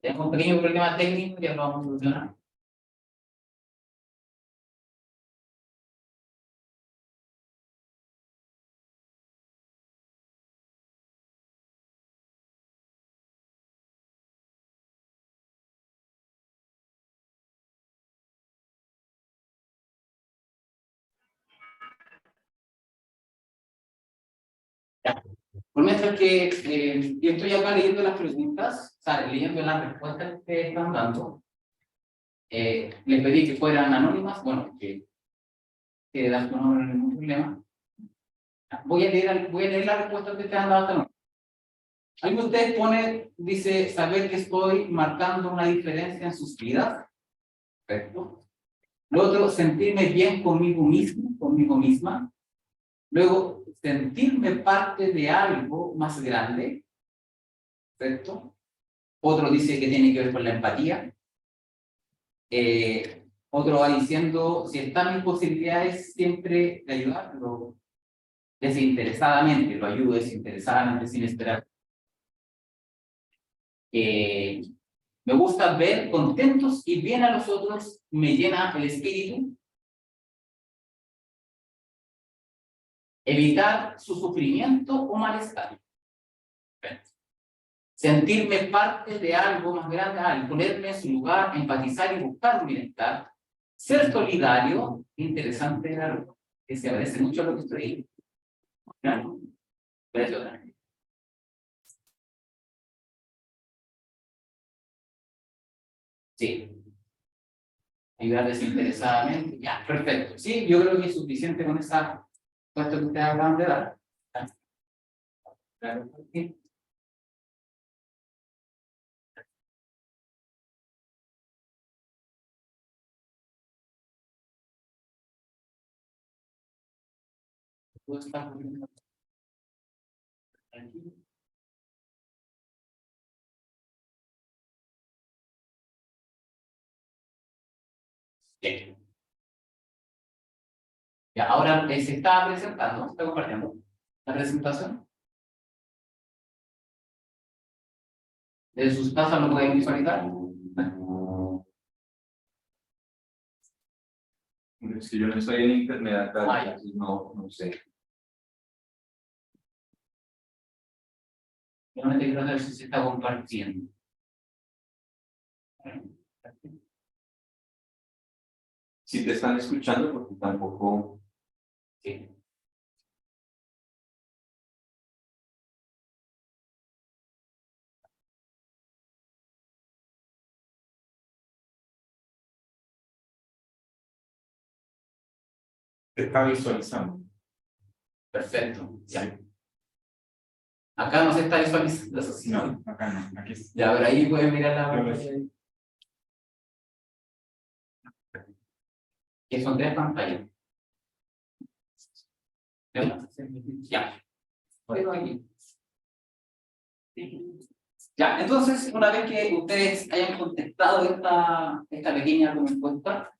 Tenemos un pequeño problema técnico que lo vamos a solucionar. Por mientras que yo estoy acá leyendo las preguntas, o sea, leyendo las respuestas que están dando, les pedí que fueran anónimas, bueno, que dan su nombre, no hay ningún problema. Voy a leer las respuestas que te han dado hasta ahora. Alguien de ustedes pone, dice, saber que estoy marcando una diferencia en sus vidas. Perfecto. Lo otro, sentirme bien conmigo mismo, conmigo misma. Luego, sentirme parte de algo más grande. Perfecto. Otro dice que tiene que ver con la empatía. Otro va diciendo, si están mis posibilidades siempre de ayudarlo, desinteresadamente, lo ayudo desinteresadamente, sin esperar. Me gusta ver contentos y bien a los otros, me llena el espíritu. Evitar su sufrimiento o malestar. Sentirme parte de algo más grande, al ponerme en su lugar, empatizar y buscar un bienestar. Ser solidario, interesante, algo que se parece mucho a lo que estoy. ¿No? Sí. Ayudar desinteresadamente. Ya, perfecto. Sí, yo creo que es suficiente con esa puesto que ustedes acaban de dar. Claro. Sí. Todo está muy tranquilo. Sí. Ya, ahora se está presentando, se está compartiendo la presentación. De sus casas lo pueden visualizar. Si yo no estoy en internet acá, Ya. no sé. Realmente quiero saber si se está compartiendo. Si te están escuchando, porque tampoco. Sí. Te está visualizando. Perfecto. Ya. Acá no se está visualizando eso, sí. No, acá no. Aquí está. Ya, pero ahí pueden mirar la pantalla. Que son 3 pantallas. Ya. Ya, entonces, una vez que ustedes hayan contestado esta pequeña encuesta,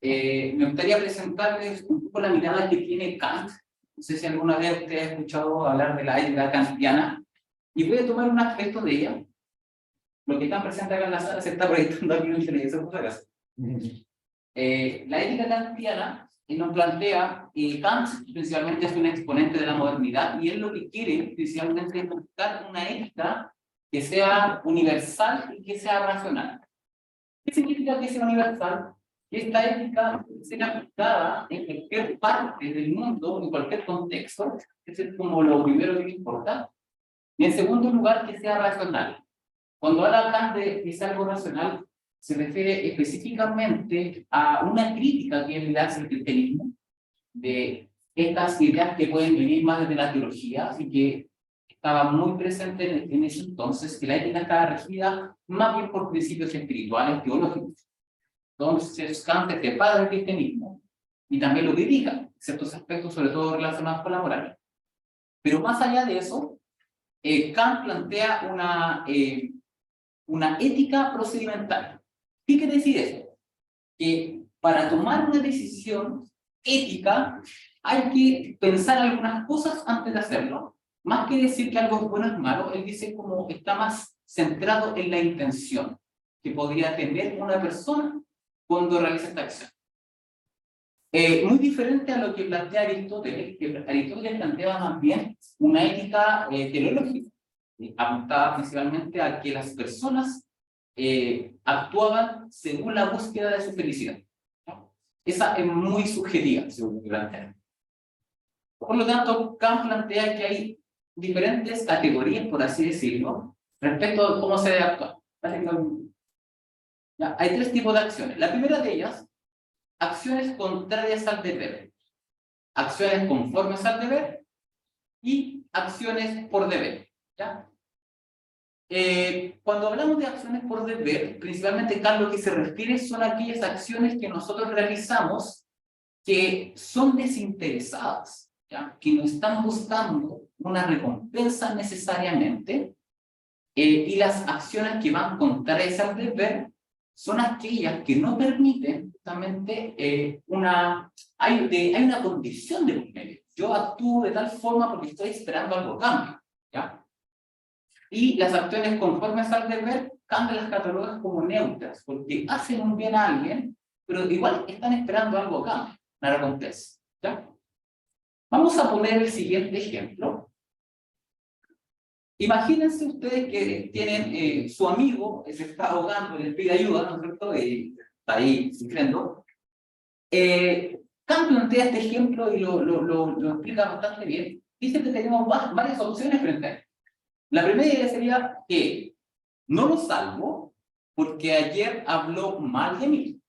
me gustaría presentarles un poco la mirada que tiene Kant. No sé si alguna vez usted ha escuchado hablar de la ética kantiana, y voy a tomar un aspecto de ella. Lo que está presente acá en la sala se está proyectando aquí en el televisor, por si acaso. La ética kantiana nos plantea, Kant principalmente es un exponente de la modernidad, y él lo que quiere principalmente es buscar una ética que sea universal y que sea racional. ¿Qué significa que sea universal? Que esta ética sea aplicada en cualquier parte del mundo, en cualquier contexto. Eso es como lo primero que importa. Y en segundo lugar, que sea racional. Cuando habla Kant de que sea algo racional, se refiere específicamente a una crítica que él le hace al cristianismo, de estas ideas que pueden venir más desde la teología, y que estaba muy presente en ese entonces, que la ética estaba regida más bien por principios espirituales, teológicos. Entonces, Kant es el padre del cristianismo, y también lo dedica ciertos aspectos, sobre todo relacionados con la moral. Pero más allá de eso, Kant plantea una ética procedimental. ¿Qué quiere decir esto? Que para tomar una decisión ética hay que pensar algunas cosas antes de hacerlo. Más que decir que algo es bueno o es malo, él dice como está más centrado en la intención que podría tener una persona cuando realiza esta acción. Muy diferente a lo que plantea Aristóteles, que Aristóteles planteaba más bien una ética teleológica, apuntada principalmente a que las personas actuaban según la búsqueda de su felicidad, ¿no? Esa es muy subjetiva, según lo que plantea. Por lo tanto, Kant plantea que hay diferentes categorías, por así decirlo, respecto a cómo se debe actuar. Ya, hay tres tipos de acciones. La primera de ellas, acciones contrarias al deber, acciones conformes al deber y acciones por deber, ¿ya? Cuando hablamos de acciones por deber, principalmente Kant lo que se refiere son aquellas acciones que nosotros realizamos que son desinteresadas, ¿ya? Que no están buscando una recompensa necesariamente, y las acciones que van contrarias al deber son aquellas que no permiten justamente hay una condición de por medio. Yo actúo de tal forma porque estoy esperando algo cambio, ¿ya? Y las acciones conformes al deber, Kant las cataloga como neutras, porque hacen un bien a alguien, pero igual están esperando algo cambio, una recompensa, ¿ya? Vamos a poner el siguiente ejemplo. Imagínense ustedes que tienen su amigo, se está ahogando, les pide ayuda, ¿no es cierto? Y está ahí sufriendo. Kant plantea este ejemplo y lo explica bastante bien. Dice que tenemos varias opciones frente a él. La primera idea sería que no lo salvo porque ayer habló mal de mí.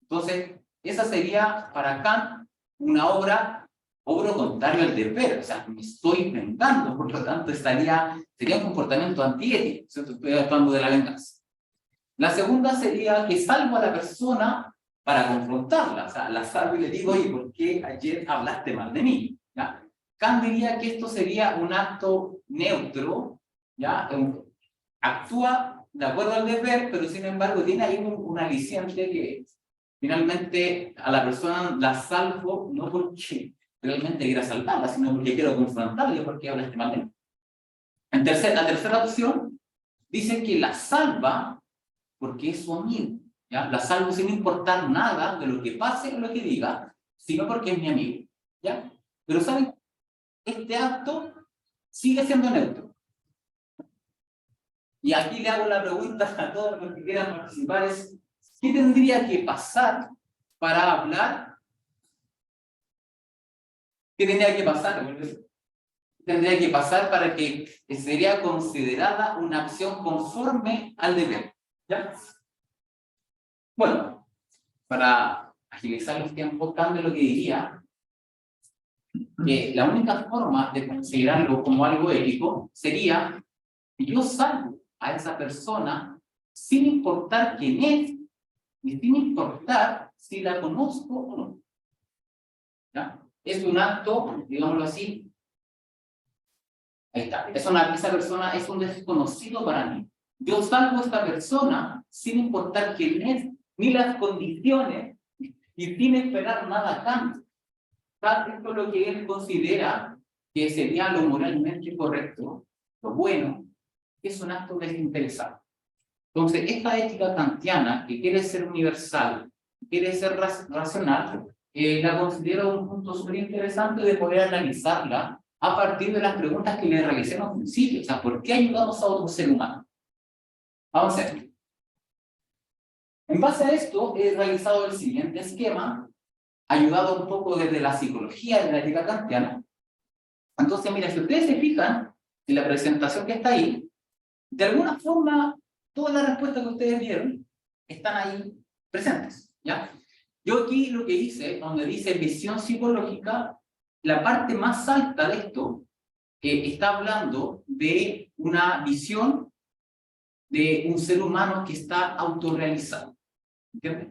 Entonces, esa sería para Kant una obra contrario al deber, o sea, me estoy vengando, por lo tanto sería un comportamiento antiético, ¿cierto? Estoy hablando de la venganza. La segunda sería que salvo a la persona para confrontarla, o sea, la salvo y le digo, oye, ¿por qué ayer hablaste mal de mí? ¿Ya? Kant diría que esto sería un acto neutro, ¿ya? Actúa de acuerdo al deber, pero sin embargo tiene ahí un aliciente que finalmente a la persona la salvo no porque realmente quiera salvarla, sino porque quiero confrontarla y porque hablaste mal de mí. La tercera opción dice que la salva porque es su amigo, ¿ya? La salvo sin importar nada de lo que pase o lo que diga, sino porque es mi amigo, ¿ya? Pero ¿saben? Este acto sigue siendo neutro. Y aquí le hago la pregunta a todos los que quieran participar, es ¿qué tendría que pasar para hablar? ¿Qué tendría que pasar? Tendría que pasar para que sería considerada una acción conforme al deber, ¿ya? Bueno, para agilizar los tiempos, cambio lo que diría que la única forma de considerarlo como algo ético sería que yo salvo a esa persona sin importar quién es y sin importar si la conozco o no, ¿ya? Es un acto, digámoslo así, ahí está, esa persona es un desconocido para mí. Yo salvo a esta persona sin importar quién es, ni las condiciones, y sin esperar nada a cambio. Esto es lo que él considera que sería lo moralmente correcto, lo bueno, que es un acto desinteresado. Entonces, esta ética kantiana, que quiere ser universal, quiere ser racional, la considero un punto súper interesante de poder analizarla a partir de las preguntas que le realicé al principio. O sea, ¿por qué ayudamos a otro ser humano? Vamos a ver. En base a esto, he realizado el siguiente esquema, ayudado un poco desde la psicología de la ética kantiana. Entonces, mira, si ustedes se fijan en la presentación que está ahí, de alguna forma, todas las respuestas que ustedes vieron están ahí presentes, ¿ya? Yo aquí lo que hice, donde dice visión psicológica, la parte más alta de esto está hablando de una visión de un ser humano que está autorrealizado, ¿entiendes?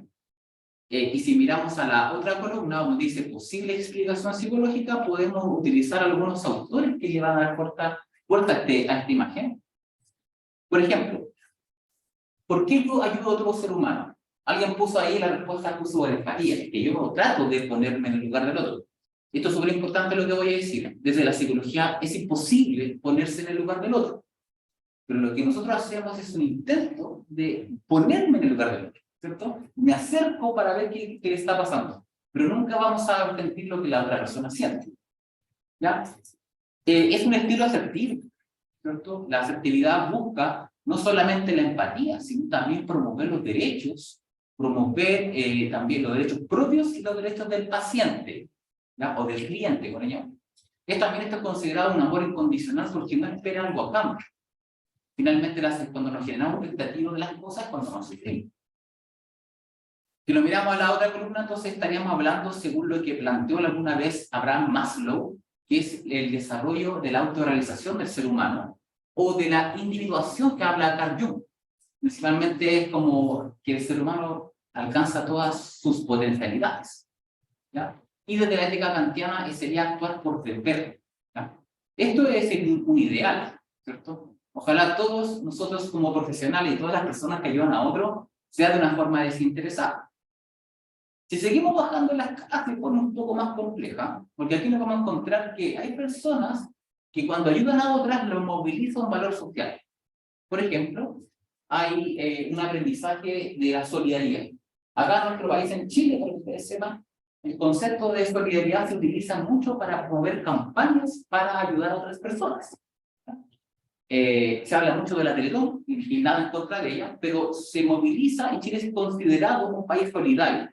Y si miramos a la otra columna donde dice posible explicación psicológica, podemos utilizar algunos autores que le van a dar fuerza a esta imagen. Por ejemplo, ¿por qué yo ayudo a otro ser humano? Alguien puso ahí la respuesta, puso por empatía, que yo trato de ponerme en el lugar del otro. Esto es súper importante lo que voy a decir. Desde la psicología es imposible ponerse en el lugar del otro. Pero lo que nosotros hacemos es un intento de ponerme en el lugar del otro, ¿cierto? Me acerco para ver qué le está pasando, pero nunca vamos a sentir lo que la otra persona siente, ¿ya? Es un estilo asertivo, ¿cierto? La asertividad busca no solamente la empatía, sino también promover los derechos, promover también los derechos propios y los derechos del paciente, ¿ya? O del cliente, con ello. También está considerado un amor incondicional porque no espera algo a cambio. Finalmente, cuando nos generamos expectativas de las cosas, cuando nos sufrimos. Si lo miramos a la otra columna, entonces estaríamos hablando, según lo que planteó alguna vez Abraham Maslow, que es el desarrollo de la autorrealización del ser humano, o de la individuación que habla Carl Jung. Principalmente es como que el ser humano alcanza todas sus potencialidades, ¿ya? Y desde la ética kantiana sería actuar por deber, ¿ya? Esto es un ideal, ¿cierto? Ojalá todos nosotros como profesionales y todas las personas que ayudan a otros sea de una forma desinteresada. Si seguimos bajando la escala se pone un poco más compleja, porque aquí nos vamos a encontrar que hay personas que cuando ayudan a otras lo moviliza un valor social. Por ejemplo, hay un aprendizaje de la solidaridad. Acá en nuestro país, en Chile, para que ustedes sepan, el concepto de solidaridad se utiliza mucho para promover campañas para ayudar a otras personas. Se habla mucho de la Teletón y nada en contra de ella, pero se moviliza y Chile es considerado un país solidario.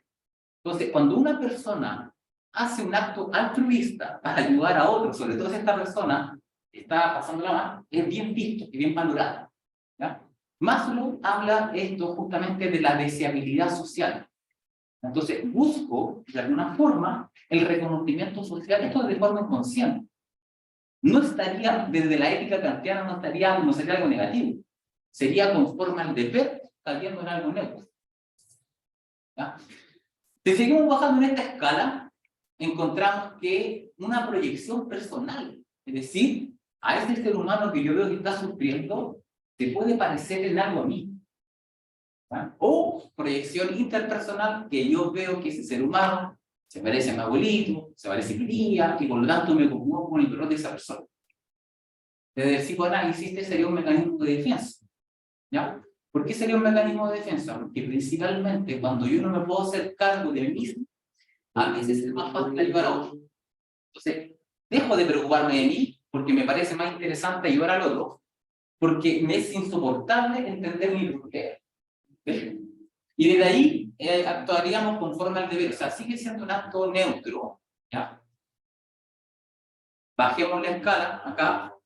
Entonces, cuando una persona hace un acto altruista para ayudar a otros, sobre todo si esta persona está pasándola mal, es bien visto y bien valorado, ¿ya? Maslow habla esto justamente de la deseabilidad social. Entonces, busco, de alguna forma, el reconocimiento social, esto de forma inconsciente. No estaría, desde la ética kantiana, no sería algo negativo. Sería conforme al deber, cayendo en algo neutro, ¿ya? Si seguimos bajando en esta escala, encontramos que una proyección personal, es decir, a ese ser humano que yo veo que está sufriendo, se puede parecer en algo a mí, ¿ya? O proyección interpersonal, que yo veo que ese ser humano se parece a mi abuelito, se parece a mi tía, y por lo tanto me conmuevo con el dolor de esa persona. Desde el psicoanálisis este sería un mecanismo de defensa, ¿ya? ¿Por qué sería un mecanismo de defensa? Porque principalmente cuando yo no me puedo hacer cargo de mí mismo, a veces es más fácil ayudar a otro. Entonces, dejo de preocuparme de mí porque me parece más interesante ayudar al otro, porque me es insoportable entender mi problema. Y desde ahí actuaríamos conforme al deber, o sea, sigue siendo un acto neutro, ¿ya? Bajemos la escala acá.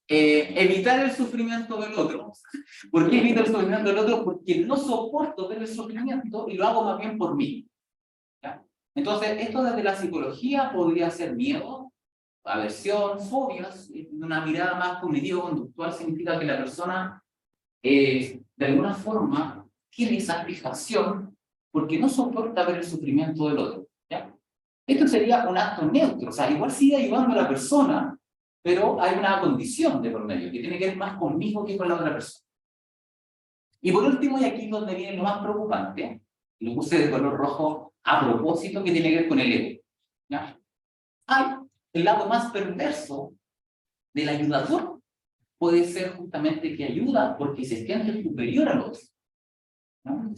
Evitar el sufrimiento del otro. ¿Por qué evito el sufrimiento del otro? Porque no soporto ver el sufrimiento y lo hago más bien por mí, ¿ya? Entonces, esto desde la psicología podría ser miedo, aversión, fobias. De una mirada más cognitivo-conductual significa que la persona de alguna forma tiene esa fijación porque no soporta ver el sufrimiento del otro, ¿ya? Esto sería un acto neutro, o sea, igual sigue ayudando a la persona, pero hay una condición de por medio que tiene que ver más conmigo que con la otra persona. Y por último, y aquí es donde viene lo más preocupante, lo puse de color rojo a propósito, que tiene que ver con el ego, ¿ya? Hay el lado más perverso del ayudador, puede ser justamente que ayuda porque se siente superior al otro, ¿no?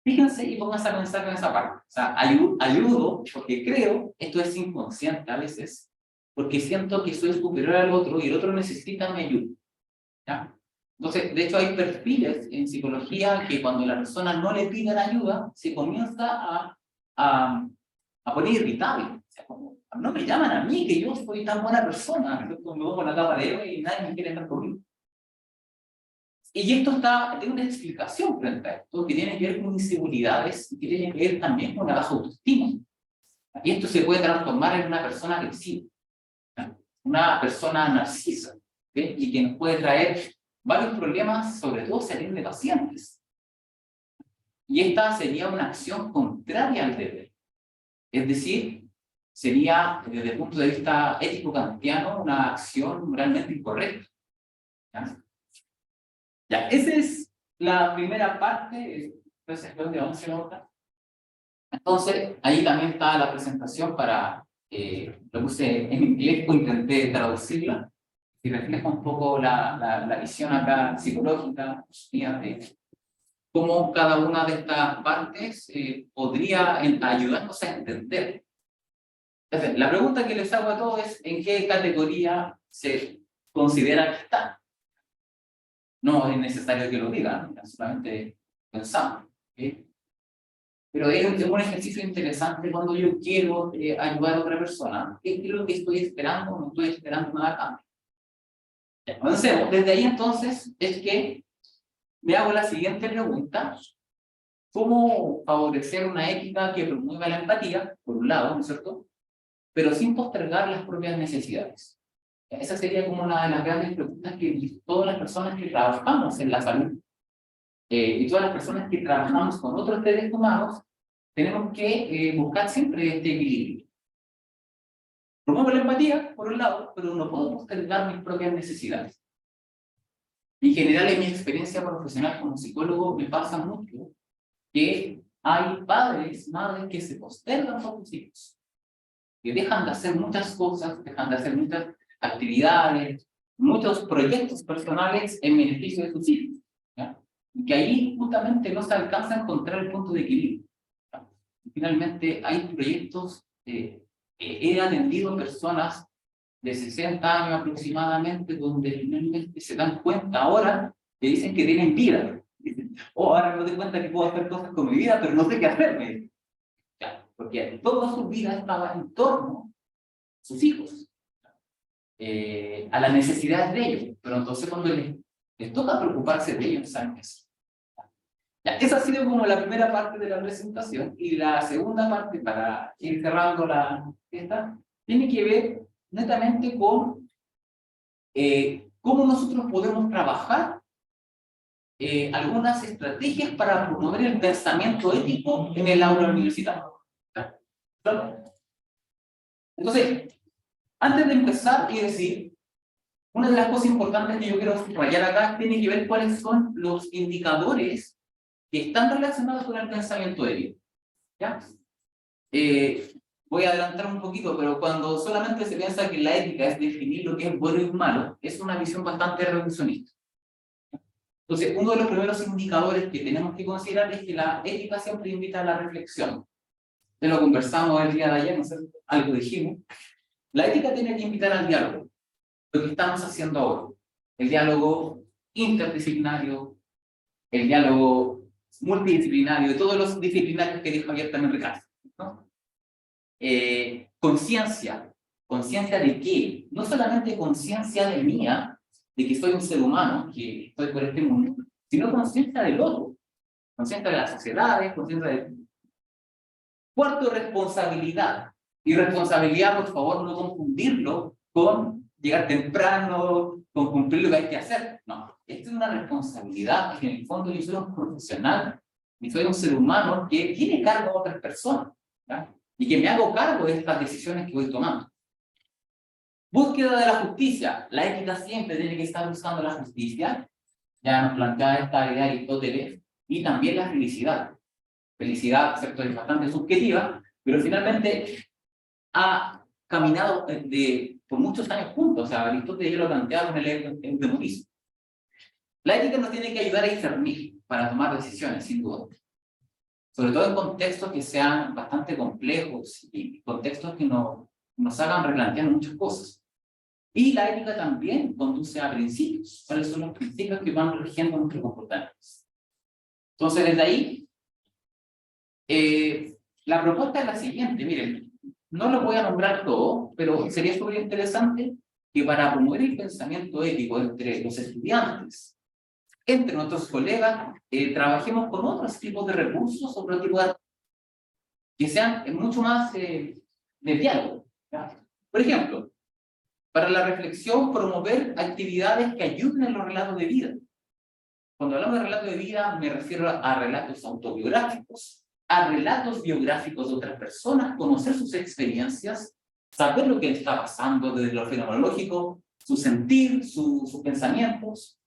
Fíjense y pónganse a pensar en esa parte. O sea, ayudo porque creo, esto es inconsciente a veces, porque siento que soy superior al otro y el otro necesita mi ayuda, ¿ya? Entonces, de hecho hay perfiles en psicología que cuando la persona no le piden ayuda, se comienza a poner irritable. O sea, como, no me llaman a mí, que yo soy tan buena persona, me pongo con la capa de héroe y nadie me quiere estar conmigo. Y esto tiene una explicación frente a esto, que tiene que ver con inseguridades y que tiene que ver también con la baja autoestima. Y esto se puede transformar en una persona agresiva, una persona narcisa, ¿sí? Y que nos puede traer varios problemas, sobre todo si atiende pacientes. Y esta sería una acción contraria al deber. Es decir, sería, desde el punto de vista ético-kantiano, una acción moralmente incorrecta, ¿ya? Ya, ese es la primera parte, entonces, de 11 notas. Entonces, ahí también está la presentación para, lo puse en inglés, o intenté traducirla, y refleja un poco la visión acá psicológica mía de cómo cada una de estas partes podría ayudarnos a entender. Entonces, la pregunta que les hago a todos es, ¿en qué categoría se considera que está? No es necesario que lo digan, solamente pensamos. ¿Okay? Pero es un ejercicio interesante cuando yo quiero ayudar a otra persona. ¿Qué es lo que estoy esperando? No estoy esperando nada a cambio. Entonces, desde ahí entonces es que me hago la siguiente pregunta. ¿Cómo favorecer una ética que promueva la empatía, por un lado, ¿no es cierto? Pero sin postergar las propias necesidades. Esa sería como una de las grandes preguntas que todas las personas que trabajamos en la salud y todas las personas que trabajamos con otros seres humanos tenemos que buscar siempre este equilibrio. Promuevo la empatía, por un lado, pero no puedo postergar mis propias necesidades. En general, en mi experiencia profesional como psicólogo, me pasa mucho que hay padres, madres que se postergan por sus hijos, que dejan de hacer muchas cosas, dejan de hacer muchas actividades, muchos proyectos personales en beneficio de sus hijos, ¿ya? Y que ahí justamente no se alcanza a encontrar el punto de equilibrio. ¿Ya? Finalmente hay proyectos, he atendido personas de 60 años aproximadamente, donde finalmente se dan cuenta ahora que dicen que tienen vida. Dicen, oh, ahora me doy cuenta que puedo hacer cosas con mi vida, pero no sé qué hacerme. Claro, porque toda su vida estaba en torno a sus hijos, a las necesidades de ellos, pero entonces cuando les toca preocuparse de ellos, ¿saben qué hacer? Ya, esa ha sido como la primera parte de la presentación, y la segunda parte, para ir cerrando esta, tiene que ver netamente con cómo nosotros podemos trabajar algunas estrategias para promover el pensamiento ético en el aula universitaria. Entonces, antes de empezar y decir, una de las cosas importantes que yo quiero subrayar acá tiene que ver cuáles son los indicadores que están relacionados con el pensamiento ético. ¿Ya? Voy a adelantar un poquito, pero cuando solamente se piensa que la ética es definir lo que es bueno y malo, es una visión bastante reduccionista. Entonces, uno de los primeros indicadores que tenemos que considerar es que la ética siempre invita a la reflexión. De lo conversamos el día de ayer, no sé, algo dijimos. La ética tiene que invitar al diálogo, lo que estamos haciendo ahora. El diálogo interdisciplinario, el diálogo multidisciplinario, de todos los disciplinarios que dijo ayer también Ricardo, ¿no? Conciencia. ¿Conciencia de qué? No solamente conciencia de mía, de que soy un ser humano, que estoy por este mundo, sino conciencia del otro, conciencia de las sociedades, conciencia de... Cuarto, responsabilidad. Y responsabilidad, por favor, no confundirlo con llegar temprano, con cumplir lo que hay que hacer. No, esto es una responsabilidad, porque en el fondo yo soy un profesional y soy un ser humano que tiene cargo a otras personas, ¿ya? Y que me hago cargo de estas decisiones que voy tomando. Búsqueda de la justicia. La ética siempre tiene que estar buscando la justicia. Ya nos plantea esta idea de Aristóteles. Y también la felicidad. Felicidad, ¿cierto?, es bastante subjetiva, pero finalmente ha caminado por muchos años juntos. O sea, Aristóteles ya lo planteaba en el eudemonismo. La ética nos tiene que ayudar a discernir para tomar decisiones, sin duda. Sobre todo en contextos que sean bastante complejos y contextos que nos hagan replantear muchas cosas. Y la ética también conduce a principios. ¿Cuáles son los principios que van rigiendo nuestros comportamientos? Entonces, desde ahí, la propuesta es la siguiente. Miren, no lo voy a nombrar todo, pero sería súper interesante que para promover el pensamiento ético entre los estudiantes, entre nuestros colegas, trabajemos con otros tipos de recursos, otro tipo de... que sean mucho más de diálogo, ¿ya? Por ejemplo, para la reflexión, promover actividades que ayuden en los relatos de vida. Cuando hablamos de relatos de vida, me refiero a relatos autobiográficos, a relatos biográficos de otras personas, conocer sus experiencias, saber lo que está pasando desde lo fenomenológico, su sentir, sus pensamientos.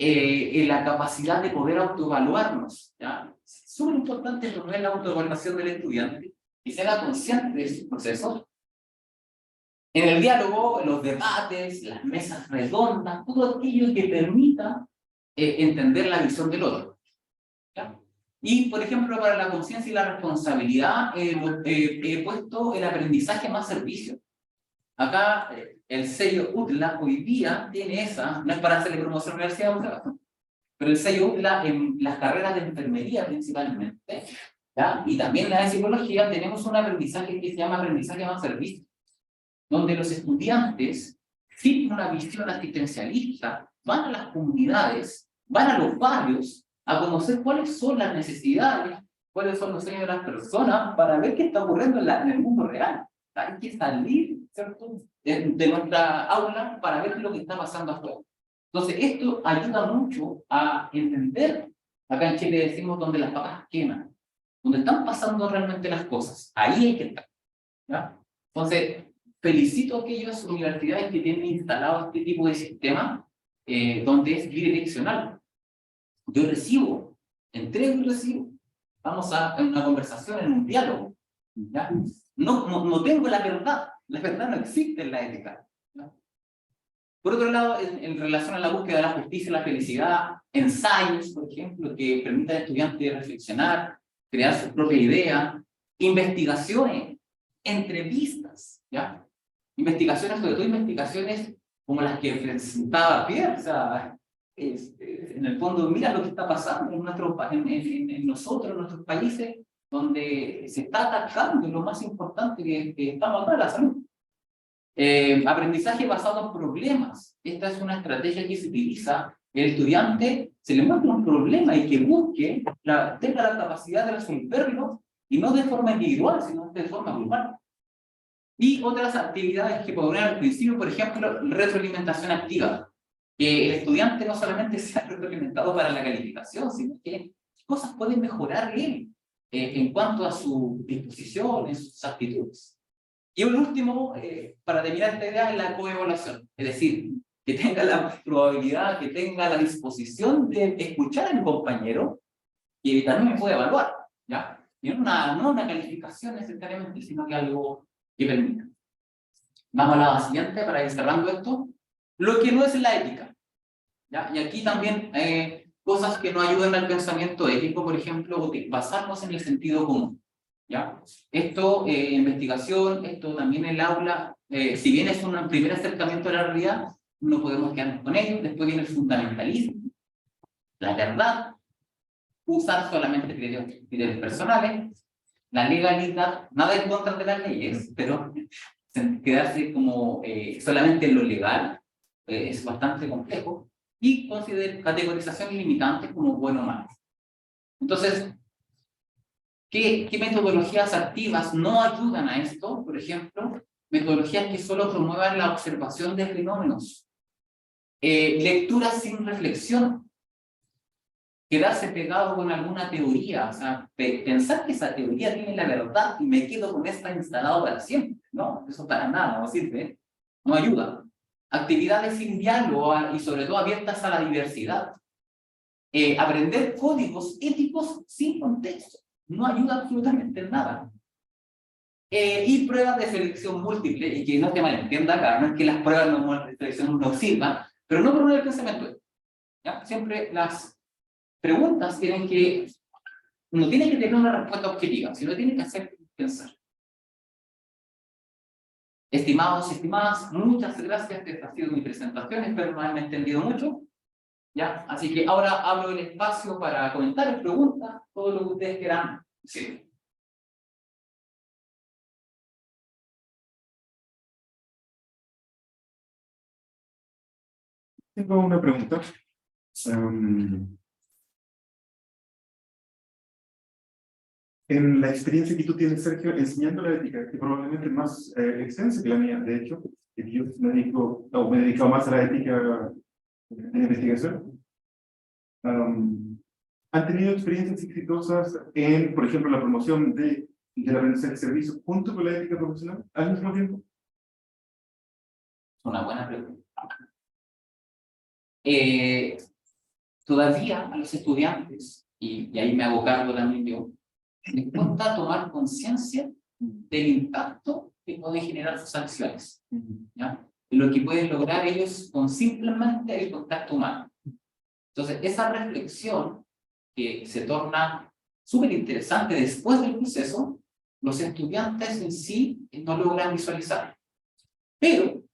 en la capacidad de poder autoevaluarnos, ¿ya? Es súper importante promover la autoevaluación del estudiante y sea consciente de sus procesos. En el diálogo, los debates, las mesas redondas, todo aquello que permita entender la visión del otro, ¿ya? Y, por ejemplo, para la conciencia y la responsabilidad, he puesto el aprendizaje más servicio. Acá, el sello UTLA hoy día tiene esa, no es para hacerle promoción a la universidad, pero el sello UTLA en las carreras de enfermería principalmente, ¿ya? Y también en la de psicología, tenemos un aprendizaje que se llama aprendizaje más servicio, donde los estudiantes, sin una visión asistencialista, van a las comunidades, van a los barrios, a conocer cuáles son las necesidades, cuáles son los sueños de las personas, para ver qué está ocurriendo en el mundo real. Hay que salir, ¿cierto?, de nuestra aula para ver lo que está pasando afuera. Entonces, esto ayuda mucho a entender, acá en Chile decimos, donde las papas queman, donde están pasando realmente las cosas. Ahí hay que estar, ¿ya? Entonces, felicito a aquellas universidades que tienen instalado este tipo de sistema, donde es bidireccional. Yo recibo, entrego y recibo. Vamos a una conversación, en un diálogo, ¿ya? No tengo la verdad no existe en la ética, ¿ya? Por otro lado, en relación a la búsqueda de la justicia y la felicidad, ensayos, por ejemplo, que permitan al estudiante reflexionar, crear su propia idea, investigaciones, entrevistas, ¿ya? Investigaciones, sobre todo investigaciones como las que presentaba Pierre, o sea, en el fondo, mira lo que está pasando en nosotros, en nuestros países, donde se está atacando lo más importante que estamos acá, la salud. Aprendizaje basado en problemas. Esta es una estrategia que se utiliza. El estudiante se le muestra un problema y que busque, tenga la capacidad de resolverlo, y no de forma individual, sino de forma global. Y otras actividades que podrían al principio, por ejemplo, retroalimentación activa. Que el estudiante no solamente sea retroalimentado para la calificación, sino que cosas pueden mejorar él en cuanto a sus disposiciones, sus actitudes. Y un último, para terminar esta idea, es la coevaluación. Es decir, que tenga la probabilidad, que tenga la disposición de escuchar al compañero y también me puede evaluar, ¿ya? Y no una calificación necesariamente, sino que algo que permita. Vamos a la siguiente para ir cerrando esto. Lo que no es la ética, ¿ya? Y aquí también cosas que no ayudan al pensamiento ético, por ejemplo, basarnos en el sentido común, ¿ya? Esto, investigación, esto también en el aula, si bien es un primer acercamiento a la realidad, no podemos quedarnos con ello. Después viene el fundamentalismo, la verdad, usar solamente criterios personales, la legalidad, nada en contra de las leyes, pero quedarse como solamente en lo legal es bastante complejo, y categorización limitante como bueno o malo. Entonces, ¿qué metodologías activas no ayudan a esto? Por ejemplo, metodologías que solo promuevan la observación de fenómenos, lecturas sin reflexión, quedarse pegado con alguna teoría, o sea, pensar que esa teoría tiene la verdad y me quedo con esta instalado para siempre. No, eso para nada no sirve, no ayuda. Actividades sin diálogo y sobre todo abiertas a la diversidad. Aprender códigos éticos sin contexto no ayuda absolutamente en nada. Y pruebas de selección múltiple, y que no te malentienda acá, no es que las pruebas de selección no sirvan, pero no promueve el pensamiento, ¿ya? Siempre las preguntas no tienen que tener una respuesta objetiva, sino tienen que hacer pensar. Estimados y estimadas, muchas gracias. Esta ha sido mi presentación, espero no haberme entendido mucho, ¿ya? Así que ahora abro el espacio para comentarios, preguntas, todo lo que ustedes quieran decir. Tengo una pregunta. En la experiencia que tú tienes, Sergio, enseñando la ética, que probablemente es más extensa que la mía, de hecho, que yo me he dedicado más a la ética de investigación, ¿han tenido experiencias exitosas en, por ejemplo, la promoción del aprendizaje de servicio junto con la ética profesional al mismo tiempo? Una buena pregunta. todavía a los estudiantes, y ahí me hago cargo también yo, les cuesta tomar conciencia del impacto que pueden generar sus acciones, ¿ya? Y lo que pueden lograr ellos con simplemente el contacto humano. Entonces, esa reflexión que se torna súper interesante después del proceso, los estudiantes en sí no logran visualizar. Pero,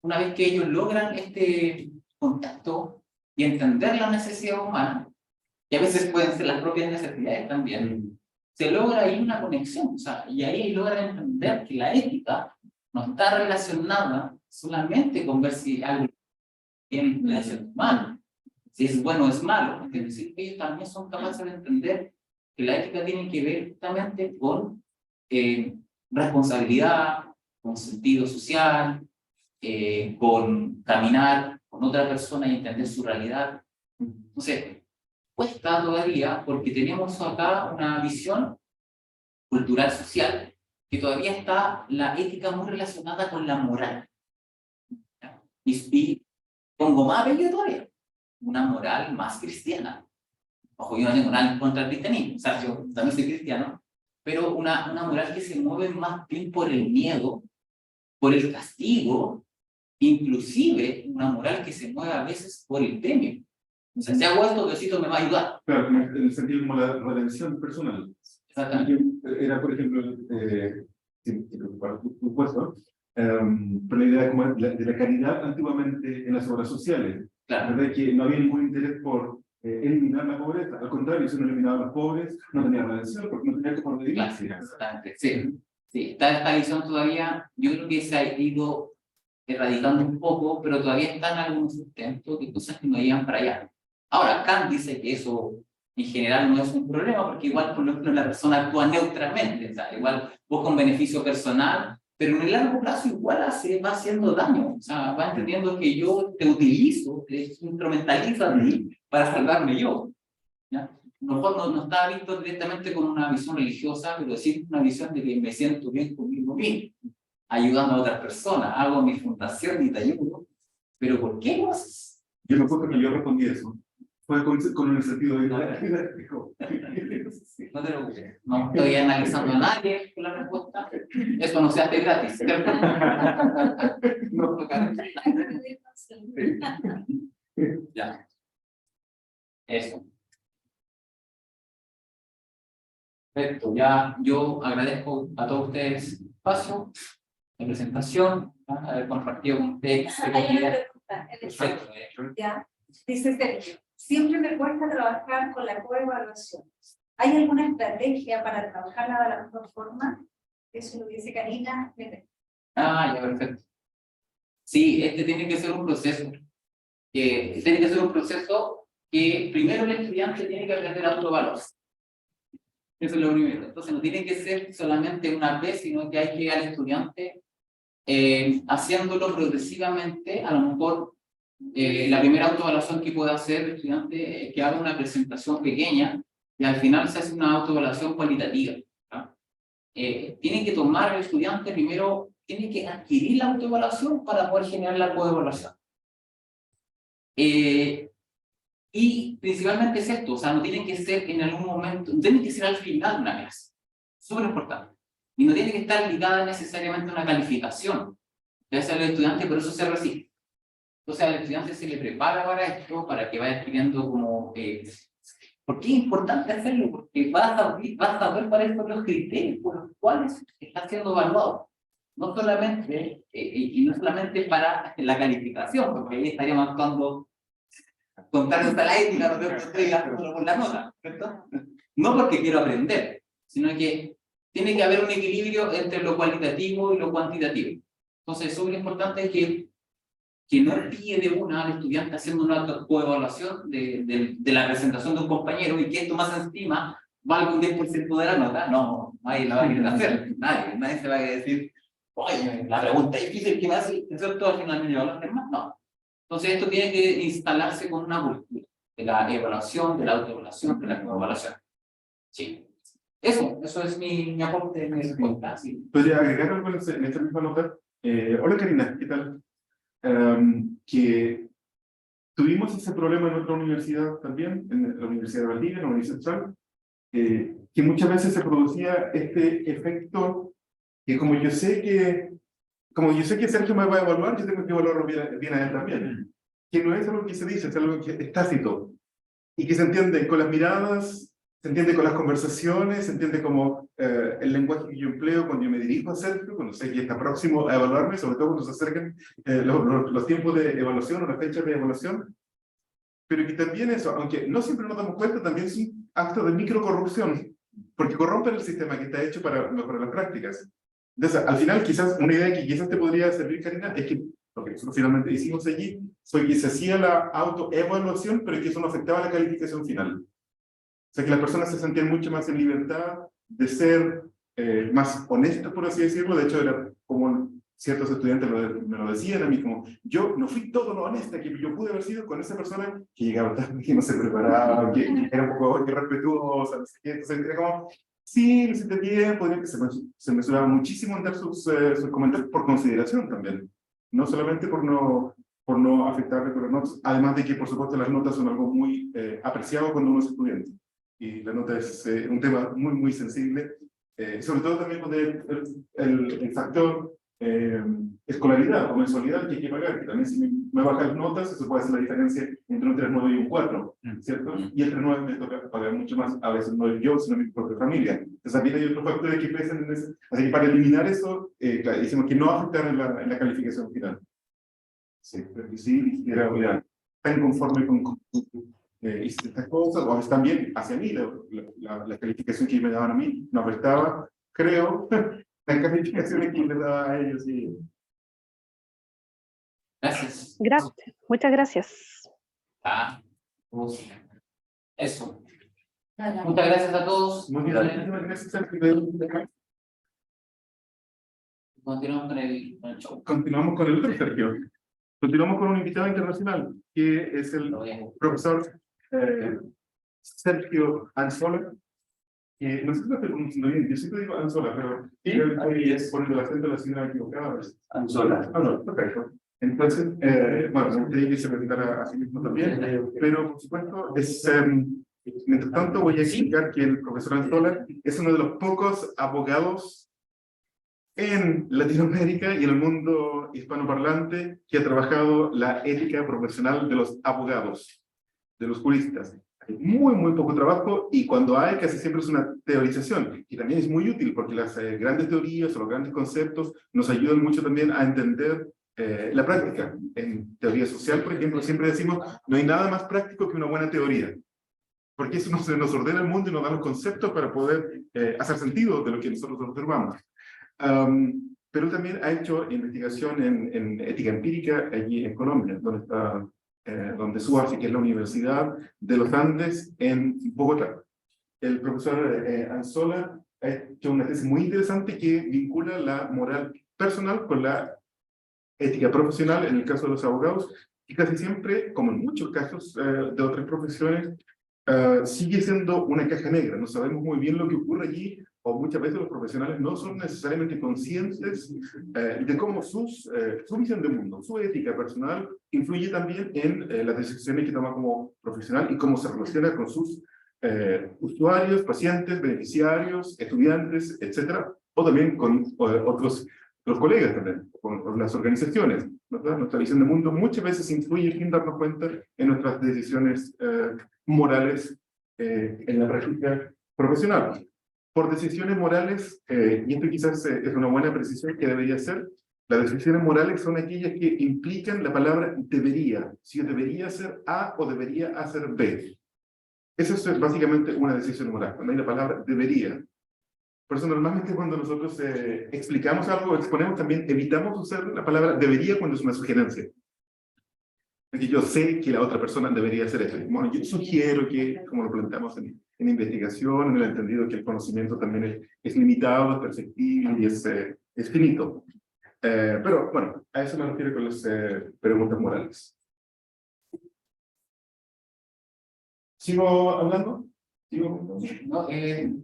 una vez que ellos logran este contacto y entender la necesidad humana, y a veces pueden ser las propias necesidades también, se logra ahí una conexión, o sea, y ahí logran entender que la ética no está relacionada solamente con ver si algo tiene relación humana, si es bueno o es malo, es decir, ellos también son capaces de entender que la ética tiene que ver justamente con responsabilidad, con sentido social, con caminar con otra persona y entender su realidad. Entonces, cuesta todavía porque tenemos acá una visión cultural social que todavía está la ética muy relacionada con la moral. Y pongo más bello todavía, una moral más cristiana. Ojo, yo no tengo nada contra el cristianismo, o sea, yo también soy cristiano, pero una moral que se mueve más bien por el miedo, por el castigo, inclusive una moral que se mueve a veces por el premio. O sea, si hago esto, Diosito me va a ayudar. Claro, en el sentido como la redención personal. Exactamente. Era, por ejemplo, para tu puesto, pero la idea como de la caridad antiguamente en las obras sociales, Claro. ¿verdad? Que no había ningún interés por eliminar la pobreza, al contrario, si uno eliminaba a los pobres, no tenía redención, porque no tenía que por vivir. Claro, exactamente, sí. Sí, está esta visión todavía, yo creo que se ha ido erradicando un poco, pero todavía están algunos sustentos de cosas que no llegan para allá. Ahora, Kant dice que eso en general no es un problema, porque igual por ejemplo la persona actúa neutralmente, o sea, igual busca un beneficio personal, pero en el largo plazo igual va haciendo daño, o sea, va entendiendo que yo te utilizo, te instrumentalizo a ti para salvarme yo, ¿ya? A lo mejor no está visto directamente con una visión religiosa, pero sí una visión de que me siento bien conmigo mismo, ayudando a otras personas, hago mi fundación y te ayudo, pero ¿por qué lo haces? Yo me acuerdo que yo respondí eso. Fue con el sentido de... No te preocupes, no estoy analizando a nadie con la respuesta, eso no se hace gratis, ¿cierto? No, ya. Eso. Perfecto, ya yo agradezco a todos ustedes el espacio, la presentación, haber compartido con ustedes. Hay una pregunta. Perfecto. Ya, dice Sergio, siempre me cuesta trabajar con la coevaluación. ¿Hay alguna estrategia para trabajarla de la mejor forma? Eso lo dice Karina. Ya, perfecto. Sí, tiene que ser un proceso. Tiene que ser un proceso que primero el estudiante tiene que aprender a autoevaluarse. Eso es lo primero. Entonces no tiene que ser solamente una vez, sino que hay que ir al estudiante haciéndolo progresivamente. A lo mejor la primera autoevaluación que puede hacer el estudiante es que haga una presentación pequeña y al final se hace una autoevaluación cualitativa, ¿no? Tiene que tomar el estudiante primero, tiene que adquirir la autoevaluación para poder generar la coevaluación. Y principalmente es esto, o sea, no tiene que ser en algún momento, no tiene que ser al final de una clase, súper importante. Y no tiene que estar ligada necesariamente a una calificación. Debe ser el estudiante, por eso se resiste. Entonces al estudiante se le prepara para esto, para que vaya adquiriendo como... ¿Por qué es importante hacerlo? Porque vas a saber cuáles son los criterios por los cuales está siendo evaluado. No solamente, y no solamente para la calificación, porque ahí estaríamos actuando contarnos a la ética, no tengo que estoy gastándolo por la nota, ¿cierto? No porque quiero aprender, sino que tiene que haber un equilibrio entre lo cualitativo y lo cuantitativo. Entonces es súper importante que no pille de una al estudiante haciendo una coevaluación de la presentación de un compañero y que esto más encima valga un 10% de la nota. No, nadie la va a querer hacer, nadie se va a decir, oye, la pregunta es difícil que me hace, ¿cierto? Al final me lleva a los demás, no. Entonces esto tiene que instalarse con una cultura de la evaluación, de la autoevaluación, de la coevaluación. Sí. Eso es mi aporte en ese podcast. Sí. ¿Podría agregar algo en esta misma nota? Hola Karina, ¿qué tal? Que tuvimos ese problema en otra universidad también, en la Universidad de Valdivia, en la Universidad Central, que muchas veces se producía este efecto que como yo sé que Sergio me va a evaluar, yo tengo que evaluarlo bien a él también. Que no es algo que se dice, es algo que es tácito. Y que se entiende con las miradas, se entiende con las conversaciones, se entiende como el lenguaje que yo empleo cuando yo me dirijo a Sergio, cuando sé que está próximo a evaluarme, sobre todo cuando se acercan los tiempos de evaluación o las fechas de evaluación. Pero que también eso, aunque no siempre nos damos cuenta, también es un acto de microcorrupción, porque corrompen el sistema que está hecho para mejorar las prácticas. Entonces, al final, quizás una idea que quizás te podría servir, Karina, es que lo que nosotros finalmente hicimos allí fue que se hacía la autoevaluación, pero que eso no afectaba la calificación final. O sea, que las personas se sentían mucho más en libertad de ser más honestas, por así decirlo. De hecho, era como ciertos estudiantes me lo decían a mí, como yo no fui todo lo honesta que yo pude haber sido con esa persona que llegaba tarde, que no se preparaba, que era un poco irrespetuosa, no sé qué. Entonces, era como, sí, lo hiciste bien, podría que se mesuraba muchísimo en dar sus comentarios por consideración también. No solamente por no afectarle con las notas, además de que, por supuesto, las notas son algo muy apreciado cuando uno es estudiante. Y la nota es un tema muy, muy sensible, sobre todo también con el factor escolaridad o mensualidad que hay que pagar, que también si me bajan las notas, eso puede hacer la diferencia entre un 3,9 y un 4, ¿cierto? Y el 3,9 me toca pagar mucho más, a veces no yo, sino mi propia familia. Entonces también hay otros factores que pesan en eso. Así que para eliminar eso, claro, decimos que no afectar en la calificación final. Sí, pero que sí, era, mira, tan conforme con estas cosas, o a veces también hacia mí, la calificación que me daban a mí, no afectaba, creo, las calificaciones que les daba a ellos. Sí. Gracias. Gracias, muchas gracias. Ah, eso. Muchas gracias a todos. Muy bien, gracias, Sergio. Continuamos con el show. Continuamos con el otro, Sergio. Continuamos con un invitado internacional, que es el profesor Sergio Anzola. No sé si lo estoy pronunciando bien, yo siempre digo Anzola, pero creo que es poniendo el acento de la señora equivocada. Anzola. Ah, no, perfecto. Entonces, bueno, me gustaría que se presentara a sí mismo también, pero por supuesto, mientras tanto voy a explicar que el profesor Anzola es uno de los pocos abogados en Latinoamérica y en el mundo hispanoparlante que ha trabajado la ética profesional de los abogados, de los juristas. Hay muy, muy poco trabajo y cuando hay, casi siempre es una teorización. Y también es muy útil porque las grandes teorías o los grandes conceptos nos ayudan mucho también a entender la práctica. En teoría social, por ejemplo, siempre decimos, no hay nada más práctico que una buena teoría. Porque eso nos ordena el mundo y nos da los conceptos para poder hacer sentido de lo que nosotros observamos. Pero también ha hecho investigación en ética empírica allí en Colombia, donde SUAFI, que es la Universidad de los Andes en Bogotá. El profesor Anzola ha hecho una tesis muy interesante que vincula la moral personal con la ética profesional en el caso de los abogados, y casi siempre, como en muchos casos de otras profesiones, sigue siendo una caja negra. No sabemos muy bien lo que ocurre allí, o muchas veces los profesionales no son necesariamente conscientes de cómo su visión del mundo, su ética personal, influye también en las decisiones que toma como profesional y cómo se relaciona con sus usuarios, pacientes, beneficiarios, estudiantes, etcétera, o también con los colegas también, con las organizaciones, ¿verdad? Nuestra visión del mundo muchas veces influye sin darnos cuenta en nuestras decisiones morales en la práctica profesional. Por decisiones morales, y esto quizás es una buena precisión que debería ser, las decisiones morales son aquellas que implican la palabra debería. Si yo debería hacer A o debería hacer B. Eso es básicamente una decisión moral, cuando hay la palabra debería. Por eso normalmente cuando nosotros explicamos algo o exponemos también evitamos usar la palabra debería cuando es una sugerencia. Porque yo sé que la otra persona debería hacer eso. Bueno, yo sugiero que, como lo planteamos en investigación, en el entendido que el conocimiento también es limitado, es perfectible y es finito. Pero bueno, a eso me refiero con las preguntas morales. ¿Sigo hablando? No,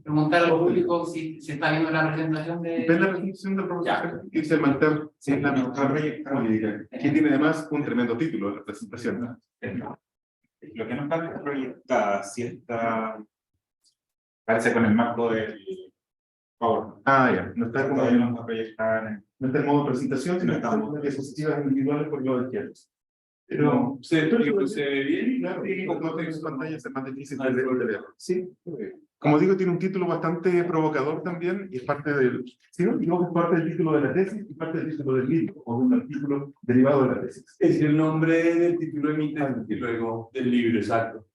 preguntar al público si se está viendo la presentación de... Ven la presentación del profesor Cristian Malter, sí, la mejor política, que tiene además un tremendo título de la presentación. Lo que nos falta es proyectar cierta, parece con el marco del PowerPoint. Ya, no está como Todavía no va a proyectar. no está en modo presentación, sino está en modo diapositivas individuales por lo izquierdo. Pero se ve bien. Claro, y como tiene su pantalla es más difícil de ver. Sí. Como digo, tiene un título bastante provocador también, y es parte del, sí, ¿no? Digo que es parte del título de la tesis y parte del título del libro, o de un artículo derivado de la tesis. Es el nombre del título de mi tesis y luego del libro, exacto.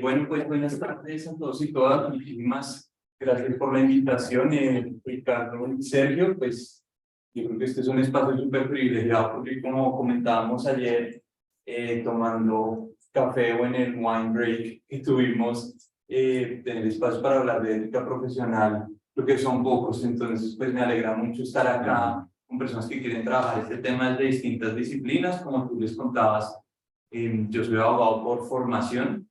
Bueno, pues buenas tardes a todos y todas. Muchísimas gracias por la invitación, Ricardo y Sergio. Pues yo creo que este es un espacio súper privilegiado porque, como comentábamos ayer, tomando café o en el wine break que tuvimos, tener espacio para hablar de ética profesional, lo que son pocos. Entonces, pues me alegra mucho estar acá con personas que quieren trabajar este tema de distintas disciplinas. Como tú les contabas, yo soy abogado por formación,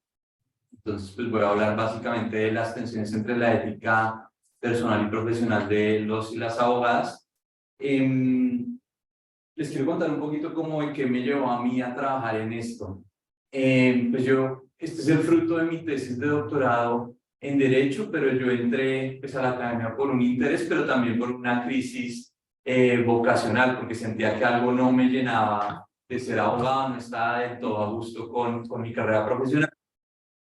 entonces pues voy a hablar básicamente de las tensiones entre la ética personal y profesional de los y las abogadas. Les quiero contar un poquito cómo y qué me llevó a mí a trabajar en esto. Pues este es el fruto de mi tesis de doctorado en Derecho, pero yo entré pues, a la academia por un interés, pero también por una crisis vocacional, porque sentía que algo no me llenaba de ser abogado, no estaba del todo a gusto con mi carrera profesional.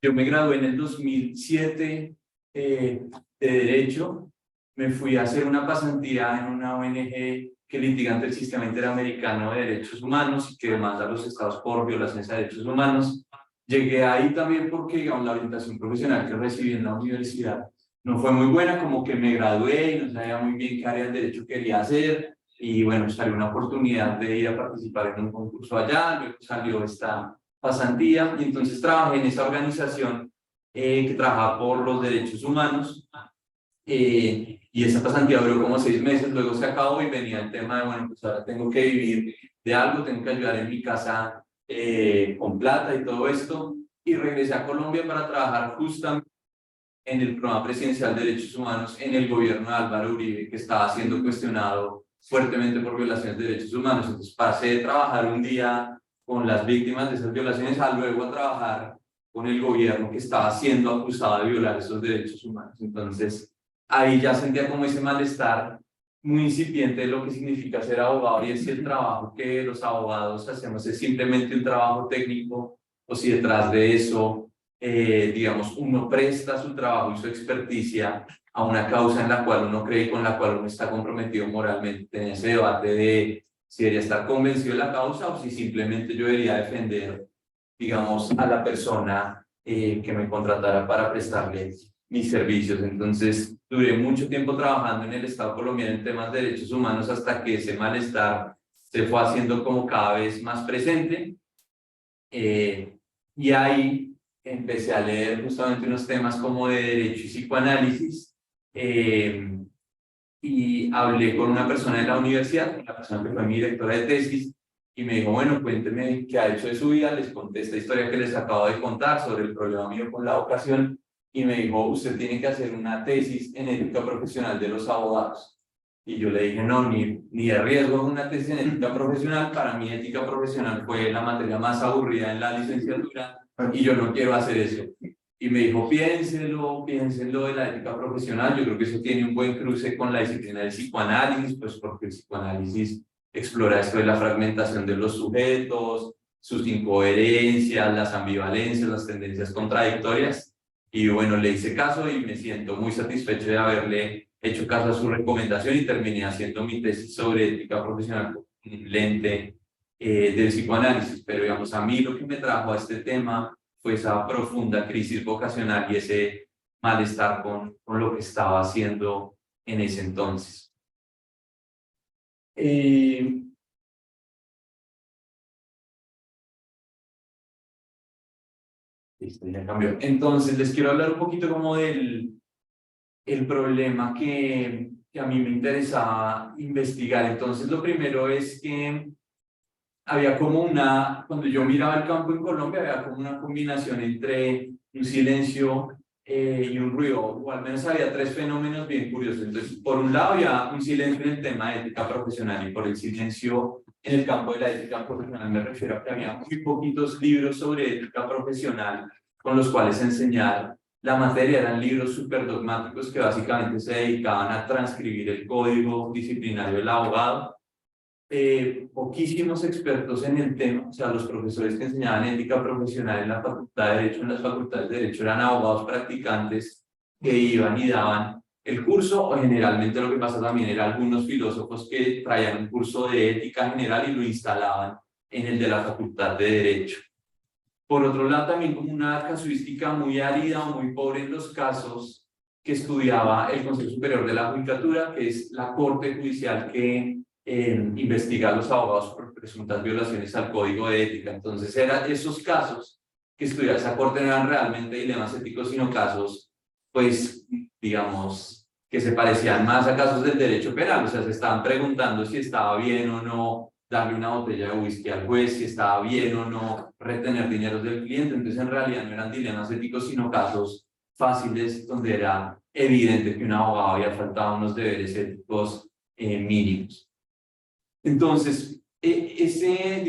Yo me gradué en el 2007 de Derecho, me fui a hacer una pasantía en una ONG que litiga ante el Sistema Interamericano de Derechos Humanos y que demanda a los estados por violaciones a derechos humanos. Llegué ahí también porque, digamos, la orientación profesional que recibí en la universidad no fue muy buena, como que me gradué y no sabía muy bien qué área del derecho quería hacer, y bueno, salió una oportunidad de ir a participar en un concurso allá, luego salió esta pasantía, y entonces trabajé en esa organización que trabaja por los derechos humanos, y esa pasantía duró como 6 meses, luego se acabó y venía el tema de, bueno, pues ahora tengo que vivir de algo, tengo que ayudar en mi casa con plata y todo esto, y regresé a Colombia para trabajar justamente en el programa presidencial de derechos humanos en el gobierno de Álvaro Uribe, que estaba siendo cuestionado fuertemente por violaciones de derechos humanos. Entonces pasé de trabajar un día con las víctimas de esas violaciones a luego a trabajar con el gobierno que estaba siendo acusado de violar esos derechos humanos. Entonces ahí ya sentía como ese malestar muy incipiente de lo que significa ser abogado, y es si el trabajo que los abogados hacemos es simplemente un trabajo técnico, o si detrás de eso, digamos, uno presta su trabajo y su experticia a una causa en la cual uno cree y con la cual uno está comprometido moralmente. En ese debate de si debería estar convencido de la causa o si simplemente yo debería defender, digamos, a la persona que me contratara para prestarle mis servicios. Entonces duré mucho tiempo trabajando en el Estado colombiano en temas de derechos humanos hasta que ese malestar se fue haciendo como cada vez más presente, y ahí empecé a leer justamente unos temas como de derecho y psicoanálisis, y hablé con una persona de la universidad, una persona que fue mi directora de tesis, y me dijo, bueno, cuénteme qué ha hecho de su vida. Les conté esta historia que les acabo de contar sobre el problema mío con la vocación, y me dijo, usted tiene que hacer una tesis en ética profesional de los abogados. Y yo le dije, no, ni de riesgo una tesis en ética profesional. Para mí ética profesional fue la materia más aburrida en la licenciatura y yo no quiero hacer eso. Y me dijo, piénselo de la ética profesional. Yo creo que eso tiene un buen cruce con la disciplina del psicoanálisis, pues porque el psicoanálisis explora esto de la fragmentación de los sujetos, sus incoherencias, las ambivalencias, las tendencias contradictorias. Y bueno, le hice caso y me siento muy satisfecho de haberle hecho caso a su recomendación, y terminé haciendo mi tesis sobre ética profesional con un lente del psicoanálisis. Pero digamos, a mí lo que me trajo a este tema fue esa profunda crisis vocacional y ese malestar con lo que estaba haciendo en ese entonces. Listo, ya cambió. Entonces les quiero hablar un poquito como del problema que a mí me interesaba investigar. Entonces lo primero es que había como cuando yo miraba el campo en Colombia, había como una combinación entre un silencio y un ruido, o al menos había tres fenómenos bien curiosos. Entonces, por un lado había un silencio en el tema de ética profesional, y por el silencio en el campo de la ética profesional me refiero a que había muy poquitos libros sobre ética profesional con los cuales enseñar la materia. Eran libros súper dogmáticos que básicamente se dedicaban a transcribir el código disciplinario del abogado. Poquísimos expertos en el tema, o sea, los profesores que enseñaban ética profesional en la Facultad de Derecho, en las facultades de Derecho, eran abogados practicantes que iban y daban el curso, o generalmente lo que pasa también era algunos filósofos que traían un curso de ética general y lo instalaban en el de la Facultad de Derecho. Por otro lado, también como una casuística muy árida o muy pobre en los casos que estudiaba el Consejo Superior de la Judicatura, que es la corte judicial que investigar a los abogados por presuntas violaciones al código de ética. Entonces, eran esos casos que estudiaba esa corte, no eran realmente dilemas éticos, sino casos, pues, digamos, que se parecían más a casos del derecho penal. O sea, se estaban preguntando si estaba bien o no darle una botella de whisky al juez, si estaba bien o no retener dineros del cliente. Entonces, en realidad no eran dilemas éticos, sino casos fáciles donde era evidente que un abogado había faltado unos deberes éticos mínimos. Entonces, ese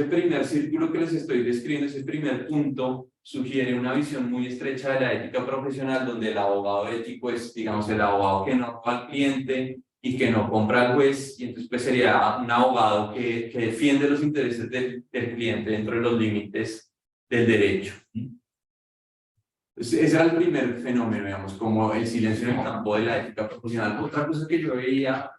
primer círculo que les estoy describiendo, ese primer punto, sugiere una visión muy estrecha de la ética profesional, donde el abogado ético es, digamos, el abogado que no roba al cliente y que no compra al juez, y entonces pues sería un abogado que defiende los intereses del cliente dentro de los límites del derecho. Ese era el primer fenómeno, digamos, como el silencio en el campo de la ética profesional. Otra cosa que yo veía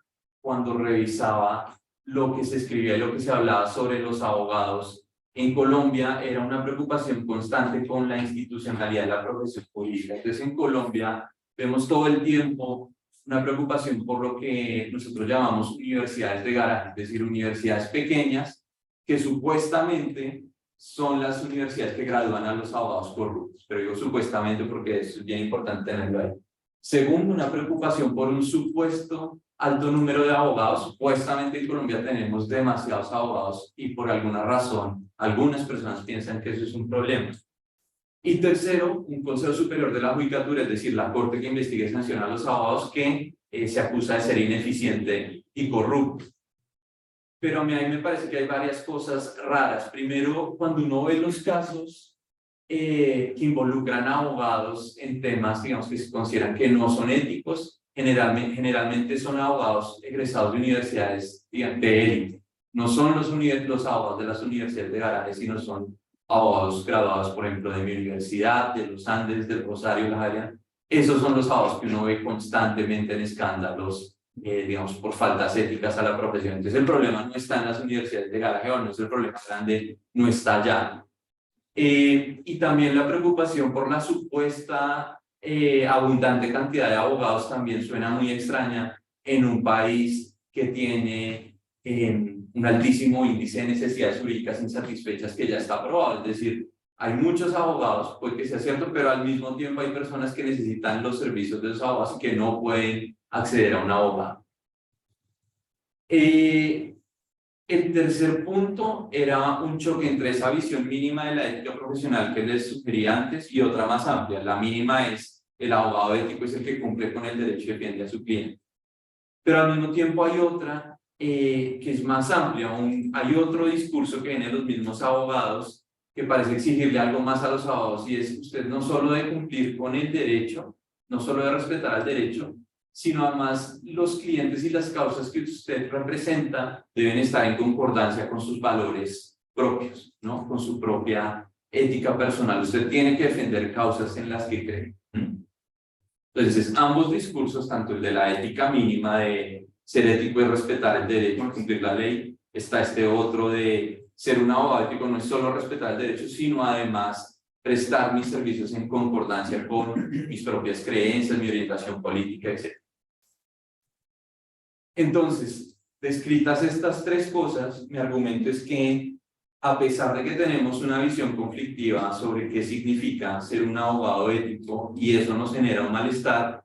cuando revisaba lo que se escribía y lo que se hablaba sobre los abogados en Colombia era una preocupación constante con la institucionalidad de la profesión jurídica. Entonces, en Colombia vemos todo el tiempo una preocupación por lo que nosotros llamamos universidades de garaje, es decir, universidades pequeñas que supuestamente son las universidades que gradúan a los abogados corruptos. Pero digo supuestamente porque es bien importante tenerlo ahí. Segundo, una preocupación por un supuesto alto número de abogados. Supuestamente en Colombia tenemos demasiados abogados y por alguna razón algunas personas piensan que eso es un problema. Y tercero, un Consejo Superior de la Judicatura, es decir, la Corte que investiga y sanciona a los abogados, que se acusa de ser ineficiente y corrupto. Pero a mí me parece que hay varias cosas raras. Primero, cuando uno ve los casos que involucran a abogados en temas, digamos, que se consideran que no son éticos, generalmente son abogados egresados de universidades de élite. No son los abogados de las universidades de garaje, sino son abogados graduados, por ejemplo, de mi universidad, de los Andes, del Rosario, la Javeriana. Esos son los abogados que uno ve constantemente en escándalos, digamos, por faltas éticas a la profesión. Entonces, el problema no está en las universidades de garaje, o no es el problema grande, no está allá. Y también la preocupación por la supuesta abundante cantidad de abogados también suena muy extraña en un país que tiene un altísimo índice de necesidades jurídicas insatisfechas que ya está aprobado. Es decir, hay muchos abogados, puede que sea cierto, pero al mismo tiempo hay personas que necesitan los servicios de los abogados y que no pueden acceder a un abogado. El tercer punto era un choque entre esa visión mínima de la ética profesional que les sugerí antes y otra más amplia. La mínima es el abogado ético es el que cumple con el derecho y defiende a su cliente. Pero al mismo tiempo hay otra que es más amplia. Hay otro discurso que viene de los mismos abogados que parece exigirle algo más a los abogados, y es usted no solo de cumplir con el derecho, no solo de respetar el derecho, sino además los clientes y las causas que usted representa deben estar en concordancia con sus valores propios, ¿no? Con su propia ética personal. Usted tiene que defender causas en las que cree. Entonces, ambos discursos, tanto el de la ética mínima de ser ético y respetar el derecho, cumplir la ley, está este otro de ser un abogado ético, no es solo respetar el derecho, sino además prestar mis servicios en concordancia con mis propias creencias, mi orientación política, etc. Entonces, descritas estas tres cosas, mi argumento es que, a pesar de que tenemos una visión conflictiva sobre qué significa ser un abogado ético y eso nos genera un malestar,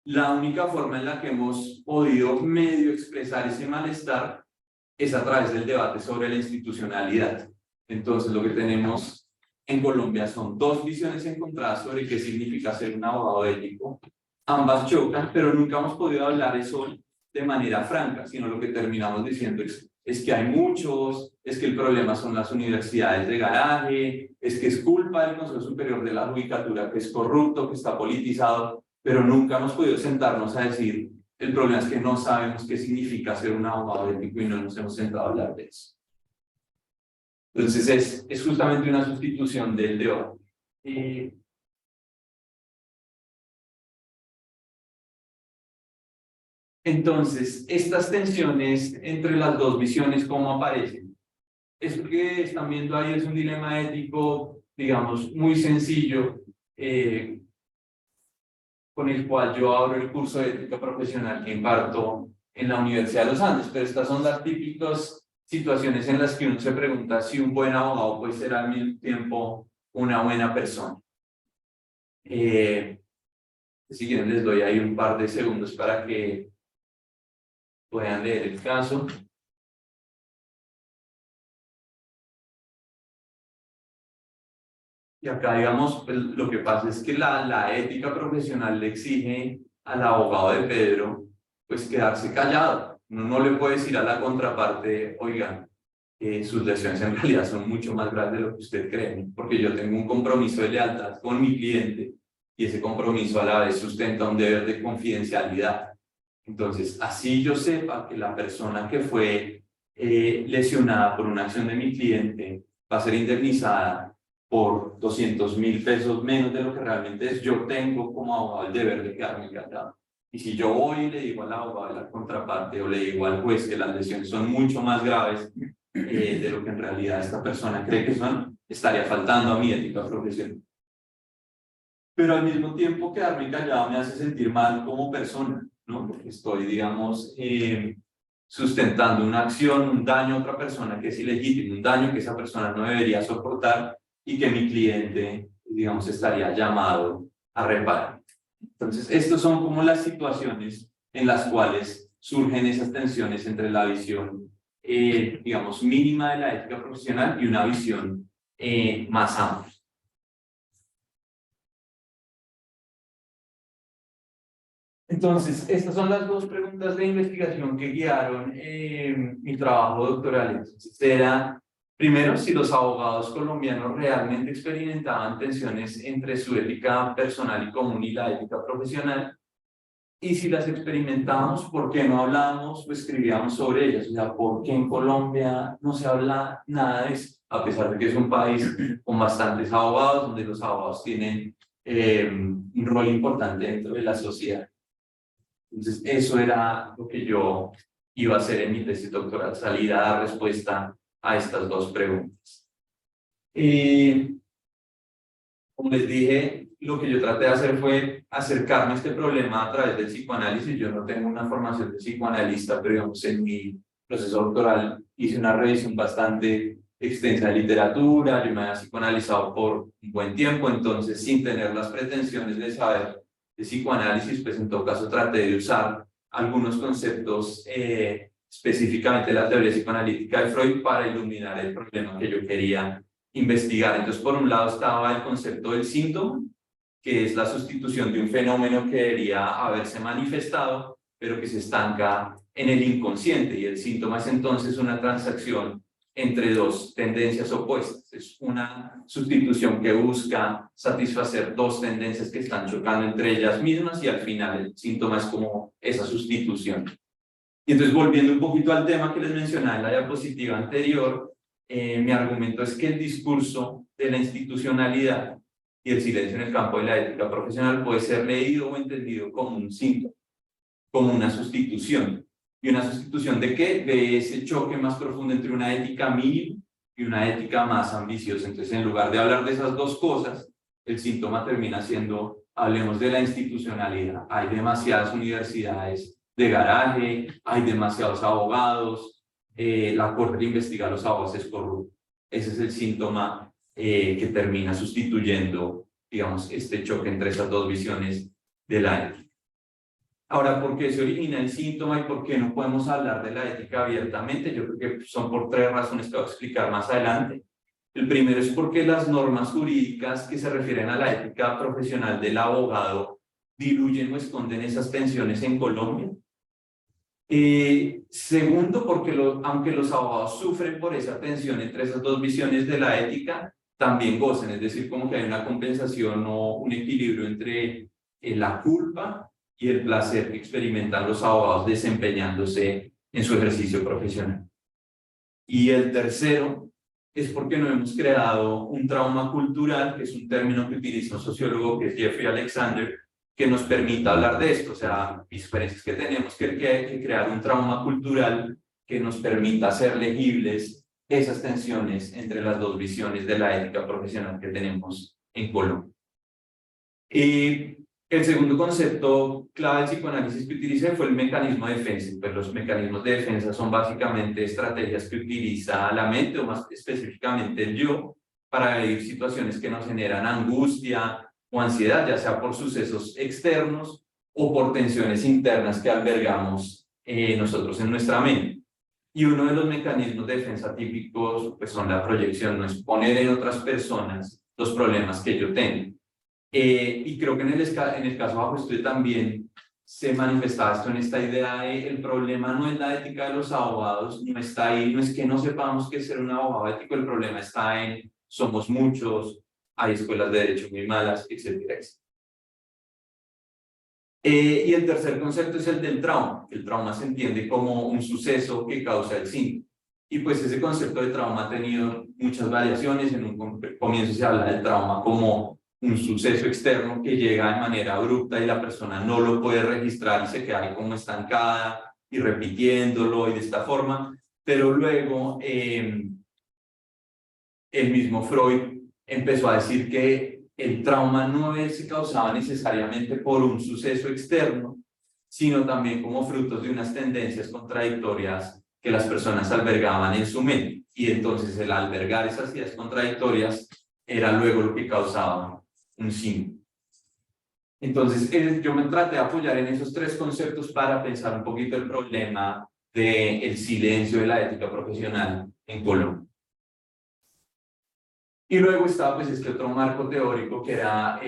la única forma en la que hemos podido medio expresar ese malestar es a través del debate sobre la institucionalidad. Entonces, lo que tenemos en Colombia son dos visiones encontradas sobre qué significa ser un abogado ético. Ambas chocan, pero nunca hemos podido hablar eso de manera franca, sino lo que terminamos diciendo es que hay muchos, es que el problema son las universidades de garaje, es que es culpa del Consejo Superior de la Judicatura, que es corrupto, que está politizado, pero nunca hemos podido sentarnos a decir, el problema es que no sabemos qué significa ser un abogado ético y no nos hemos sentado a hablar de eso. Entonces es justamente una sustitución del debate. Entonces, estas tensiones entre las dos visiones, ¿cómo aparecen? Esto que están viendo ahí es un dilema ético, digamos, muy sencillo, con el cual yo abro el curso de ética profesional que imparto en la Universidad de los Andes, pero estas son las típicas situaciones en las que uno se pregunta si un buen abogado puede ser al mismo tiempo una buena persona. Si quieren les doy ahí un par de segundos para que puedan leer el caso. Y acá, digamos, pues, lo que pasa es que la ética profesional le exige al abogado de Pedro, pues, quedarse callado. Uno no le puede decir a la contraparte, oiga, sus lesiones en realidad son mucho más grandes de lo que usted cree, porque yo tengo un compromiso de lealtad con mi cliente y ese compromiso a la vez sustenta un deber de confidencialidad. Entonces, así yo sepa que la persona que fue lesionada por una acción de mi cliente va a ser indemnizada por 200.000 pesos menos de lo que realmente es, yo tengo como abogado el deber de quedarme callado. Y si yo voy y le digo al abogado de la contraparte o le digo al juez que las lesiones son mucho más graves de lo que en realidad esta persona cree que son, estaría faltando a mi ética profesional. Pero al mismo tiempo quedarme callado me hace sentir mal como persona, ¿no? Porque estoy, digamos, sustentando una acción, un daño a otra persona que es ilegítimo, un daño que esa persona no debería soportar y que mi cliente, digamos, estaría llamado a reparar. Entonces, estas son como las situaciones en las cuales surgen esas tensiones entre la visión, digamos, mínima de la ética profesional y una visión más amplia. Entonces, estas son las dos preguntas de investigación que guiaron mi trabajo doctoral. Entonces, era, primero, si los abogados colombianos realmente experimentaban tensiones entre su ética personal y común y la ética profesional, y si las experimentábamos, ¿por qué no hablábamos o escribíamos sobre ellas? O sea, ¿por qué en Colombia no se habla nada de eso? A pesar de que es un país con bastantes abogados, donde los abogados tienen un rol importante dentro de la sociedad. Entonces, eso era lo que yo iba a hacer en mi tesis doctoral, salir a dar respuesta a estas dos preguntas. Como les dije, lo que yo traté de hacer fue acercarme a este problema a través del psicoanálisis. Yo no tengo una formación de psicoanalista, pero digamos, en mi proceso doctoral hice una revisión bastante extensa de literatura, yo me había psicoanalizado por un buen tiempo, entonces sin tener las pretensiones de saber de psicoanálisis, pues en todo caso traté de usar algunos conceptos específicamente de la teoría psicoanalítica de Freud para iluminar el problema que yo quería investigar. Entonces, por un lado estaba el concepto del síntoma, que es la sustitución de un fenómeno que debería haberse manifestado, pero que se estanca en el inconsciente, y el síntoma es entonces una transacción entre dos tendencias opuestas. Es una sustitución que busca satisfacer dos tendencias que están chocando entre ellas mismas, y al final el síntoma es como esa sustitución. Y entonces, volviendo un poquito al tema que les mencionaba en la diapositiva anterior, mi argumento es que el discurso de la institucionalidad y el silencio en el campo de la ética profesional puede ser leído o entendido como un síntoma, como una sustitución. ¿Y una sustitución de qué? De ese choque más profundo entre una ética mínima y una ética más ambiciosa. Entonces, en lugar de hablar de esas dos cosas, el síntoma termina siendo, hablemos de la institucionalidad. Hay demasiadas universidades de garaje, hay demasiados abogados, la corte de investigar a los abogados es corrupta. Ese es el síntoma que termina sustituyendo, digamos, este choque entre esas dos visiones de la ética. Ahora, ¿por qué se origina el síntoma y por qué no podemos hablar de la ética abiertamente? Yo creo que son por tres razones que voy a explicar más adelante. El primero es porque las normas jurídicas que se refieren a la ética profesional del abogado diluyen o esconden esas tensiones en Colombia. Segundo, porque aunque los abogados sufren por esa tensión entre esas dos visiones de la ética, también gozan, es decir, como que hay una compensación o un equilibrio entre la culpa y el placer que experimentan los abogados desempeñándose en su ejercicio profesional. Y el tercero es porque no hemos creado un trauma cultural, que es un término que utiliza un sociólogo que es Jeffrey Alexander, que nos permita hablar de esto. O sea, mi sugerencia es que tenemos que crear un trauma cultural que nos permita hacer legibles esas tensiones entre las dos visiones de la ética profesional que tenemos en Colombia. Y el segundo concepto clave del psicoanálisis que utilicé fue el mecanismo de defensa. Pues los mecanismos de defensa son básicamente estrategias que utiliza la mente, o más específicamente el yo, para vivir situaciones que nos generan angustia o ansiedad, ya sea por sucesos externos o por tensiones internas que albergamos nosotros en nuestra mente. Y uno de los mecanismos de defensa típicos pues son la proyección, no es poner en otras personas los problemas que yo tengo. Y creo que en el caso bajo estudio también se manifestaba esto en esta idea de el problema no es la ética de los abogados, no está ahí, no es que no sepamos qué es ser un abogado ético, el problema está en somos muchos, hay escuelas de derecho muy malas, etcétera, etcétera. Y el tercer concepto es el del trauma. El trauma se entiende como un suceso que causa el síntoma. Y pues ese concepto de trauma ha tenido muchas variaciones. En un comienzo se habla del trauma como un suceso externo que llega de manera abrupta y la persona no lo puede registrar y se queda ahí como estancada y repitiéndolo y de esta forma. Pero luego el mismo Freud empezó a decir que el trauma no se causaba necesariamente por un suceso externo, sino también como frutos de unas tendencias contradictorias que las personas albergaban en su mente. Y entonces el albergar esas ideas contradictorias era luego lo que causaba un síntoma. Entonces yo me traté de apoyar en esos tres conceptos para pensar un poquito el problema del silencio de la ética profesional en Colombia. Y luego estaba pues este otro marco teórico que era,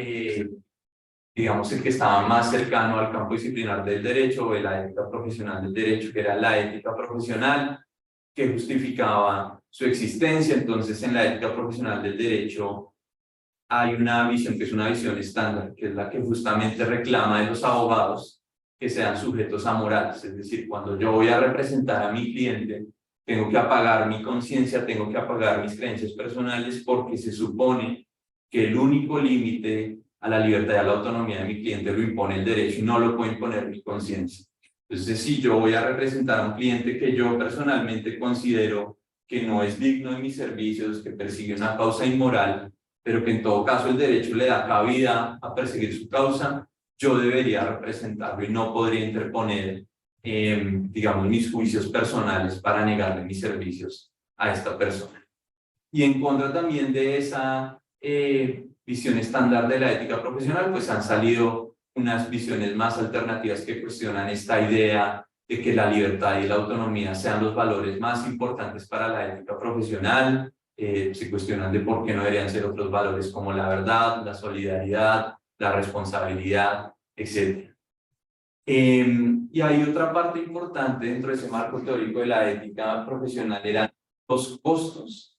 digamos, el que estaba más cercano al campo disciplinar del derecho o de la ética profesional del derecho, que era la ética profesional, que justificaba su existencia. Entonces, en la ética profesional del derecho hay una visión que es una visión estándar, que es la que justamente reclama de los abogados que sean sujetos amorales. Es decir, cuando yo voy a representar a mi cliente, tengo que apagar mi conciencia, tengo que apagar mis creencias personales, porque se supone que el único límite a la libertad y a la autonomía de mi cliente lo impone el derecho y no lo puede imponer mi conciencia. Entonces, si yo voy a representar a un cliente que yo personalmente considero que no es digno de mis servicios, que persigue una causa inmoral, pero que en todo caso el derecho le da cabida a perseguir su causa, yo debería representarlo y no podría interponer digamos, mis juicios personales para negarle mis servicios a esta persona. Y en contra también de esa visión estándar de la ética profesional, pues han salido unas visiones más alternativas que cuestionan esta idea de que la libertad y la autonomía sean los valores más importantes para la ética profesional. Se cuestionan de por qué no deberían ser otros valores como la verdad, la solidaridad, la responsabilidad, etc. Y hay otra parte importante dentro de ese marco teórico de la ética profesional, eran los costos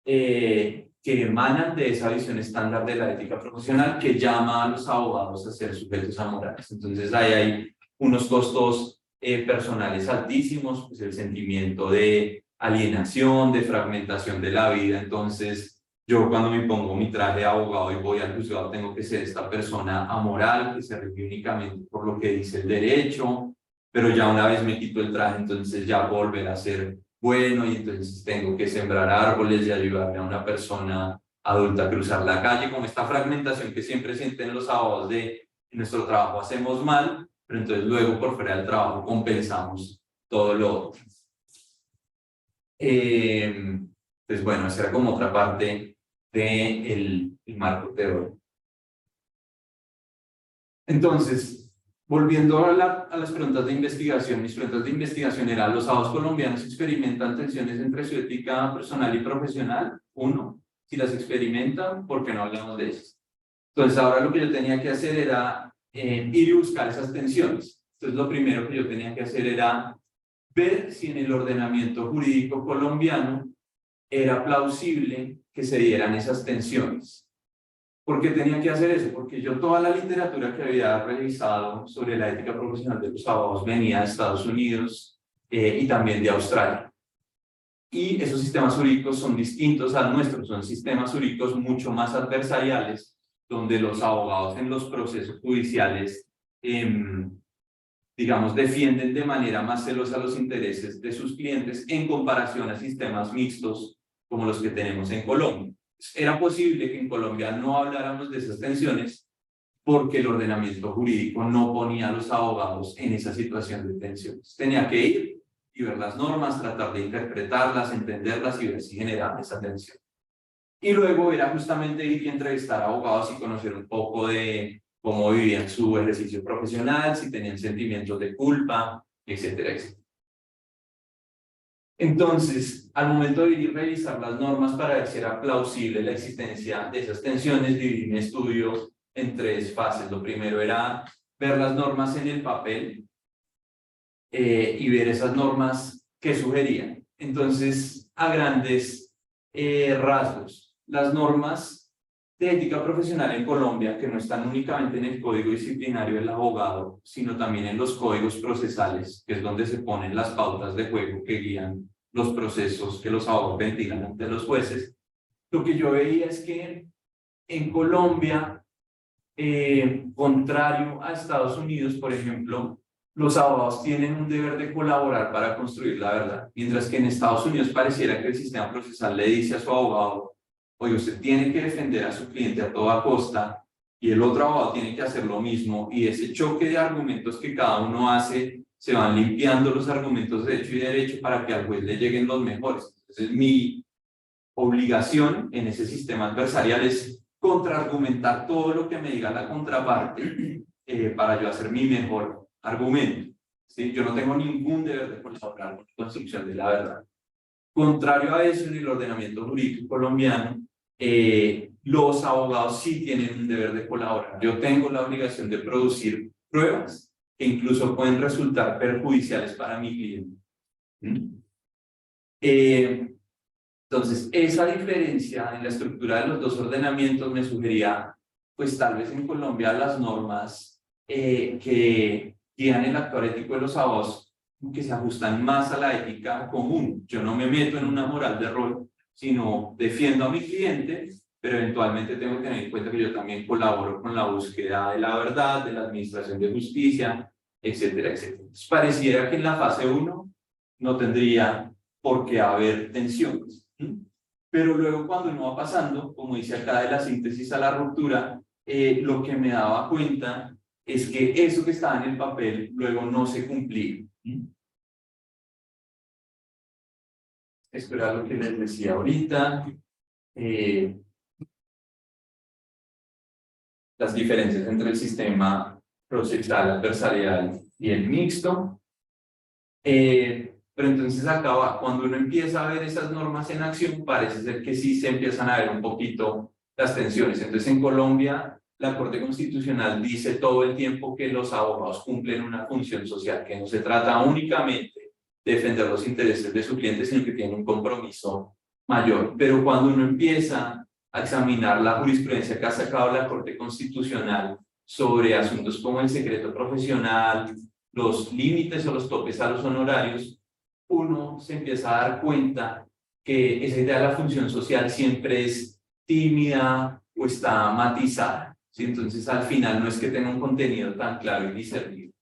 que emanan de esa visión estándar de la ética profesional que llama a los abogados a ser sujetos amorales. Entonces ahí hay unos costos personales altísimos, pues el sentimiento de alienación, de fragmentación de la vida. Entonces yo cuando me pongo mi traje de abogado y voy al juzgado tengo que ser esta persona amoral que se rige únicamente por lo que dice el derecho, pero ya una vez me quito el traje entonces ya volver a ser bueno y entonces tengo que sembrar árboles y ayudarle a una persona adulta a cruzar la calle, como esta fragmentación que siempre sienten los abogados de en nuestro trabajo hacemos mal, pero entonces luego por fuera del trabajo compensamos todo lo otro. Pues bueno, esa era como otra parte del marco teórico. Entonces, volviendo a las preguntas de investigación, mis preguntas de investigación eran: ¿los abogados colombianos experimentan tensiones entre su ética personal y profesional? 1. Si las experimentan, ¿por qué no hablamos de ellas? Entonces ahora lo que yo tenía que hacer era ir y buscar esas tensiones. Entonces lo primero que yo tenía que hacer era ver si en el ordenamiento jurídico colombiano era plausible que se dieran esas tensiones. ¿Por qué tenía que hacer eso? Porque yo toda la literatura que había revisado sobre la ética profesional de los abogados venía de Estados Unidos y también de Australia. Y esos sistemas jurídicos son distintos a nuestros, son sistemas jurídicos mucho más adversariales, donde los abogados en los procesos judiciales, digamos, defienden de manera más celosa los intereses de sus clientes en comparación a sistemas mixtos como los que tenemos en Colombia. Era posible que en Colombia no habláramos de esas tensiones porque el ordenamiento jurídico no ponía a los abogados en esa situación de tensiones. Tenía que ir y ver las normas, tratar de interpretarlas, entenderlas y ver si generaban esa tensión. Y luego era justamente ir y entrevistar a abogados y conocer un poco de cómo vivían su ejercicio profesional, si tenían sentimientos de culpa, etcétera, etcétera. Entonces, al momento de ir y revisar las normas para ver si era plausible la existencia de esas tensiones, dividí mi estudio en 3 fases. Lo primero era ver las normas en el papel y ver esas normas que sugerían. Entonces, a grandes rasgos, las normas de ética profesional en Colombia, que no están únicamente en el Código Disciplinario del Abogado, sino también en los códigos procesales, que es donde se ponen las pautas de juego que guían los procesos que los abogados ventilan ante los jueces. Lo que yo veía es que en Colombia, contrario a Estados Unidos, por ejemplo, los abogados tienen un deber de colaborar para construir la verdad, mientras que en Estados Unidos pareciera que el sistema procesal le dice a su abogado: oye, usted tiene que defender a su cliente a toda costa, y el otro abogado tiene que hacer lo mismo, y ese choque de argumentos que cada uno hace, se van limpiando los argumentos de hecho y derecho para que al juez le lleguen los mejores. Entonces, mi obligación en ese sistema adversarial es contraargumentar todo lo que me diga la contraparte para yo hacer mi mejor argumento. ¿Sí? Yo no tengo ningún deber de colaborar con la construcción de la verdad. Contrario a eso, en el ordenamiento jurídico colombiano, los abogados sí tienen un deber de colaborar. Yo tengo la obligación de producir pruebas que incluso pueden resultar perjudiciales para mi cliente. Entonces, esa diferencia en la estructura de los 2 ordenamientos me sugería, pues tal vez en Colombia las normas que guían el actuar ético de los abogados que se ajustan más a la ética común. Yo no me meto en una moral de rol, sino defiendo a mi cliente, pero eventualmente tengo que tener en cuenta que yo también colaboro con la búsqueda de la verdad, de la administración de justicia, etcétera, etcétera. Entonces, pareciera que en la fase 1 no tendría por qué haber tensiones. Pero luego cuando uno va pasando, como dice acá de la síntesis a la ruptura, lo que me daba cuenta es que eso que estaba en el papel luego no se cumplía. Esto era lo que les decía ahorita. Las diferencias entre el sistema procesal adversarial y el mixto. Pero entonces acaba, cuando uno empieza a ver esas normas en acción, parece ser que sí se empiezan a ver un poquito las tensiones. Entonces en Colombia, la Corte Constitucional dice todo el tiempo que los abogados cumplen una función social, que no se trata únicamente de defender los intereses de su cliente, sino que tiene un compromiso mayor. Pero cuando uno empieza a examinar la jurisprudencia que ha sacado la Corte Constitucional sobre asuntos como el secreto profesional, los límites o los topes a los honorarios, uno se empieza a dar cuenta que esa idea de la función social siempre es tímida o está matizada, ¿sí? Entonces al final no es que tenga un contenido tan claro y discernible.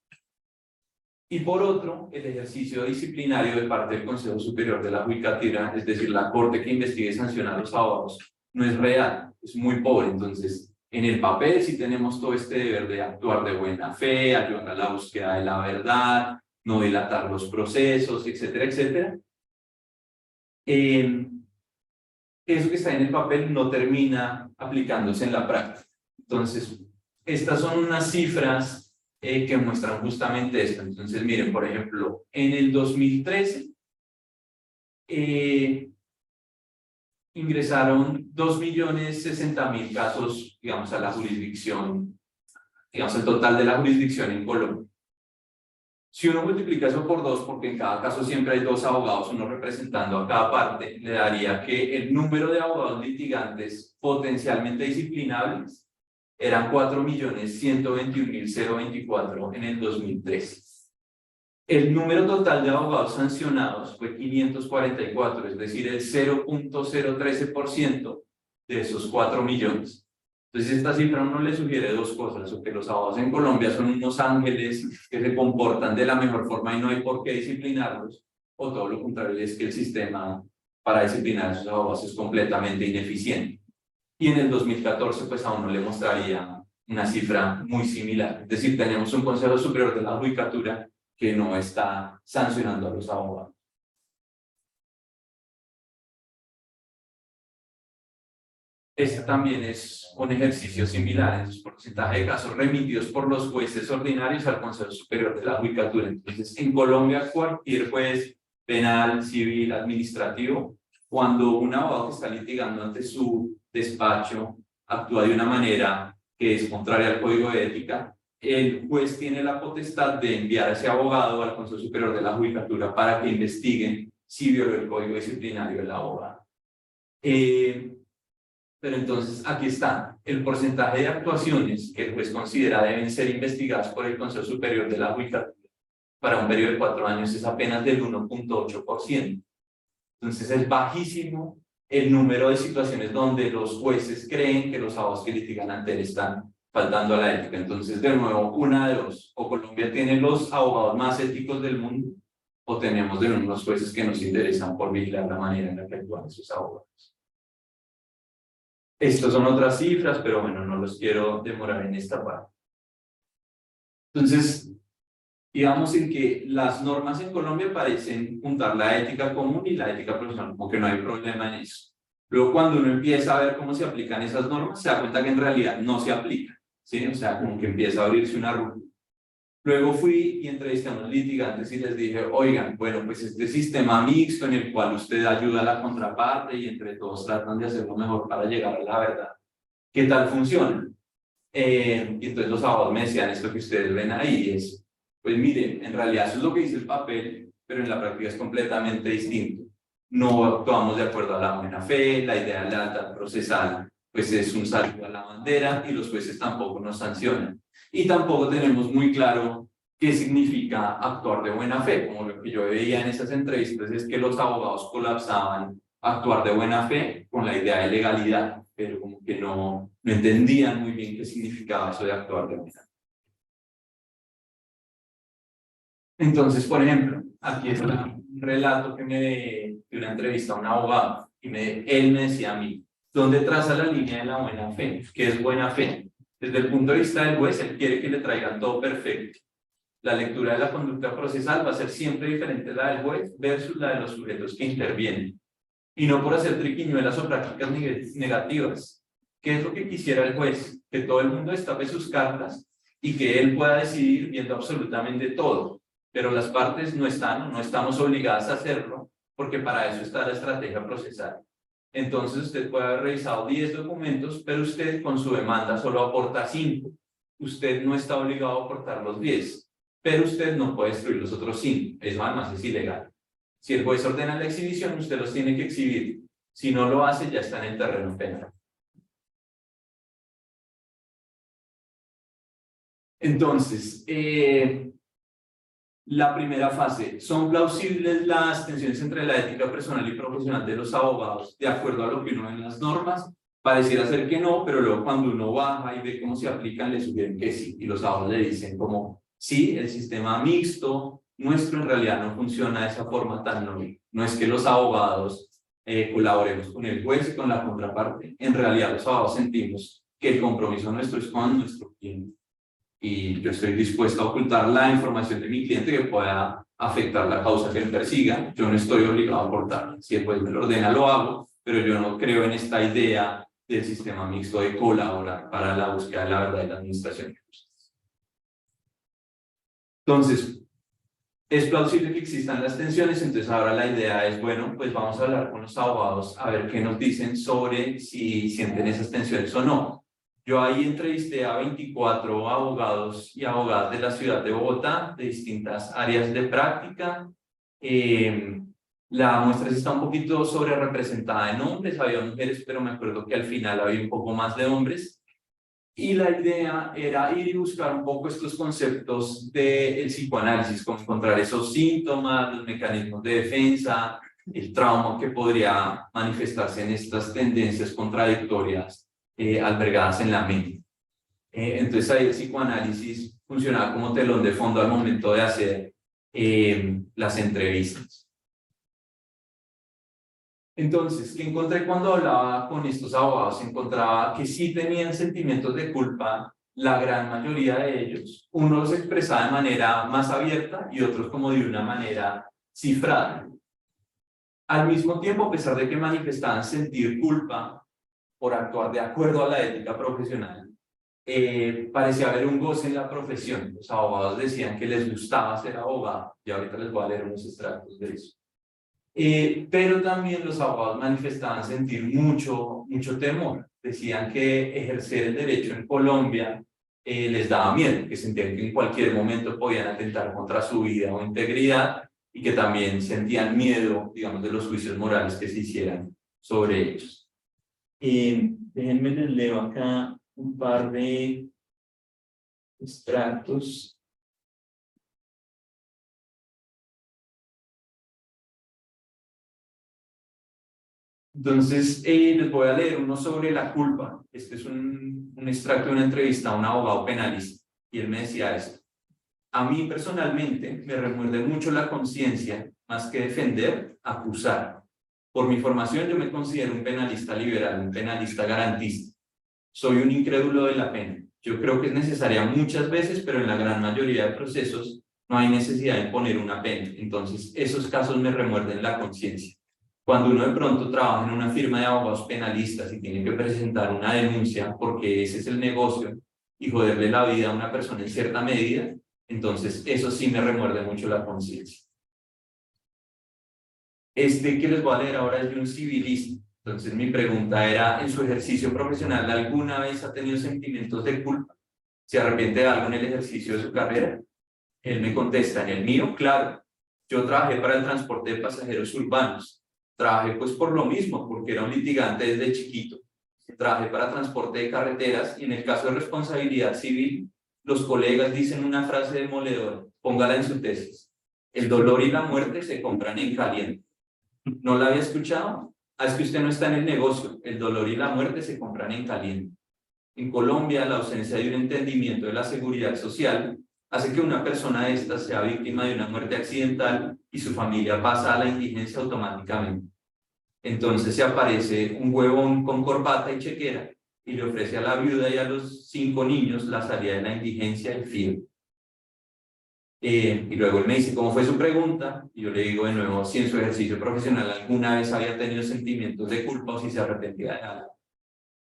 Y por otro, el ejercicio disciplinario de parte del Consejo Superior de la Judicatura, es decir, la Corte que investiga y sanciona a los abogados, no es real, es muy pobre. Entonces, en el papel sí tenemos todo este deber de actuar de buena fe, ayudar a la búsqueda de la verdad, no dilatar los procesos, etcétera, etcétera. Eso que está en el papel no termina aplicándose en la práctica. Entonces, estas son unas cifras que muestran justamente esto. Entonces, miren, por ejemplo, en el 2013, ingresaron 2.060.000 casos, digamos, a la jurisdicción, digamos, el total de la jurisdicción en Colombia. Si uno multiplica eso por 2, porque en cada caso siempre hay 2 abogados, uno representando a cada parte, le daría que el número de abogados litigantes potencialmente disciplinables eran 4.121.024 en el 2013. El número total de abogados sancionados fue 544, es decir, el 0.013% de esos 4 millones. Entonces, esta cifra a uno le sugiere 2 cosas, o que los abogados en Colombia son unos ángeles que se comportan de la mejor forma y no hay por qué disciplinarlos, o todo lo contrario, es que el sistema para disciplinar a esos abogados es completamente ineficiente. Y en el 2014, pues a uno le mostraría una cifra muy similar. Es decir, tenemos un Consejo Superior de la Judicatura que no está sancionando a los abogados. Este también es un ejercicio similar en su porcentaje de casos remitidos por los jueces ordinarios al Consejo Superior de la Judicatura. Entonces, en Colombia, cualquier juez penal, civil, administrativo, cuando un abogado que está litigando ante su despacho actúa de una manera que es contraria al Código de Ética, el juez tiene la potestad de enviar a ese abogado al Consejo Superior de la Judicatura para que investiguen si violó el Código Disciplinario del abogado. Pero entonces aquí está, el porcentaje de actuaciones que el juez considera deben ser investigadas por el Consejo Superior de la Judicatura para un periodo de 4 años es apenas del 1.8%. Entonces es bajísimo el número de situaciones donde los jueces creen que los abogados que litigan ante él están faltando a la ética. Entonces, de nuevo, una de dos, o Colombia tiene los abogados más éticos del mundo, o tenemos de nuevo unos jueces que nos interesan por vigilar la manera en la que actúan sus abogados. Estas son otras cifras, pero bueno, no los quiero demorar en esta parte. Entonces, digamos en que las normas en Colombia parecen juntar la ética común y la ética profesional, como que no hay problema en eso. Luego, cuando uno empieza a ver cómo se aplican esas normas, se da cuenta que en realidad no se aplican, ¿sí? O sea, como que empieza a abrirse una ruta. Luego fui y entrevisté a unos litigantes y les dije, oigan, bueno, pues este sistema mixto en el cual usted ayuda a la contraparte y entre todos tratan de hacer lo mejor para llegar a la verdad, ¿qué tal funciona? Y entonces los abogados me decían esto que ustedes ven ahí, es, pues miren, en realidad eso es lo que dice el papel, pero en la práctica es completamente distinto. No actuamos de acuerdo a la buena fe, la idea de la lealtad procesal, pues es un salto a la bandera y los jueces tampoco nos sancionan. Y tampoco tenemos muy claro qué significa actuar de buena fe, como lo que yo veía en esas entrevistas es que los abogados colapsaban actuar de buena fe con la idea de legalidad, pero como que no entendían muy bien qué significaba eso de actuar de buena fe. Entonces, por ejemplo, aquí está un relato que de una entrevista a un abogado, y él me decía a mí, ¿dónde traza la línea de la buena fe? ¿Qué es buena fe? Desde el punto de vista del juez, él quiere que le traigan todo perfecto. La lectura de la conducta procesal va a ser siempre diferente la del juez versus la de los sujetos que intervienen. Y no por hacer triquiñuelas o prácticas negativas. ¿Qué es lo que quisiera el juez? Que todo el mundo destape sus cartas y que él pueda decidir viendo absolutamente todo. Pero las partes no estamos obligadas a hacerlo porque para eso está la estrategia procesal. Entonces usted puede haber revisado 10 documentos, pero usted con su demanda solo aporta 5. Usted no está obligado a aportar los 10, pero usted no puede destruir los otros 5. Eso además es ilegal. Si el juez ordena la exhibición, usted los tiene que exhibir. Si no lo hace, ya está en el terreno penal. Entonces, la primera fase, ¿son plausibles las tensiones entre la ética personal y profesional de los abogados de acuerdo a lo que uno ve en las normas? Pareciera ser que no, pero luego cuando uno baja y ve cómo se aplican, le sugieren que sí, y los abogados le dicen como, sí, el sistema mixto nuestro en realidad no funciona de esa forma tan noble. No es que los abogados colaboremos con el juez y con la contraparte, en realidad los abogados sentimos que el compromiso nuestro es con nuestro cliente. Y yo estoy dispuesto a ocultar la información de mi cliente que pueda afectar la causa que él persiga. Yo no estoy obligado a aportarla. Si el juez me lo ordena, lo hago, pero yo no creo en esta idea del sistema mixto de colaborar para la búsqueda de la verdad y la administración. Entonces, es plausible que existan las tensiones, entonces ahora la idea es, bueno, pues vamos a hablar con los abogados a ver qué nos dicen sobre si sienten esas tensiones o no. Yo ahí entrevisté a 24 abogados y abogadas de la ciudad de Bogotá, de distintas áreas de práctica. La muestra sí está un poquito sobre representada en hombres, había mujeres, pero me acuerdo que al final había un poco más de hombres. Y la idea era ir y buscar un poco estos conceptos del psicoanálisis, como encontrar esos síntomas, los mecanismos de defensa, el trauma que podría manifestarse en estas tendencias contradictorias albergadas en la mente. Entonces ahí el psicoanálisis funcionaba como telón de fondo al momento de hacer las entrevistas. Entonces, ¿qué encontré cuando hablaba con estos abogados? Encontraba que sí tenían sentimientos de culpa, la gran mayoría de ellos. Uno los expresaba de manera más abierta y otros como de una manera cifrada. Al mismo tiempo, a pesar de que manifestaban sentir culpa por actuar de acuerdo a la ética profesional, parecía haber un goce en la profesión. Los abogados decían que les gustaba ser abogado, y ahorita les voy a leer unos extractos de eso. Pero también los abogados manifestaban sentir mucho temor. Decían que ejercer el derecho en Colombia les daba miedo, que sentían que en cualquier momento podían atentar contra su vida o integridad y que también sentían miedo, digamos, de los juicios morales que se hicieran sobre ellos. Déjenme les leo acá un par de extractos. Entonces, les voy a leer uno sobre la culpa. Este es un extracto de una entrevista a un abogado penalista, y él me decía esto. A mí personalmente me remuerde mucho la conciencia, más que defender, acusar. Por mi formación yo me considero un penalista liberal, un penalista garantista. Soy un incrédulo de la pena. Yo creo que es necesaria muchas veces, pero en la gran mayoría de procesos no hay necesidad de imponer una pena. Entonces, esos casos me remuerden la conciencia. Cuando uno de pronto trabaja en una firma de abogados penalistas y tiene que presentar una denuncia porque ese es el negocio y joderle la vida a una persona en cierta medida, entonces eso sí me remuerde mucho la conciencia. Este que les voy a leer ahora es de un civilista. Entonces mi pregunta era, ¿en su ejercicio profesional alguna vez ha tenido sentimientos de culpa? ¿Se arrepiente de algo en el ejercicio de su carrera? Él me contesta, en el mío, claro. Yo trabajé para el transporte de pasajeros urbanos. Trabajé pues por lo mismo, porque era un litigante desde chiquito. Trabajé para transporte de carreteras y en el caso de responsabilidad civil, los colegas dicen una frase demoledora, póngala en su tesis. El dolor y la muerte se compran en caliente. ¿No la había escuchado? Ah, es que usted no está en el negocio. El dolor y la muerte se compran en caliente. En Colombia, la ausencia de un entendimiento de la seguridad social hace que una persona de estas sea víctima de una muerte accidental y su familia pasa a la indigencia automáticamente. Entonces se aparece un huevón con corbata y chequera y le ofrece a la viuda y a los 5 niños la salida de la indigencia y fiebre. Y luego él me dice, ¿cómo fue su pregunta? Y yo le digo de nuevo, si en su ejercicio profesional alguna vez había tenido sentimientos de culpa o si se arrepentía de algo.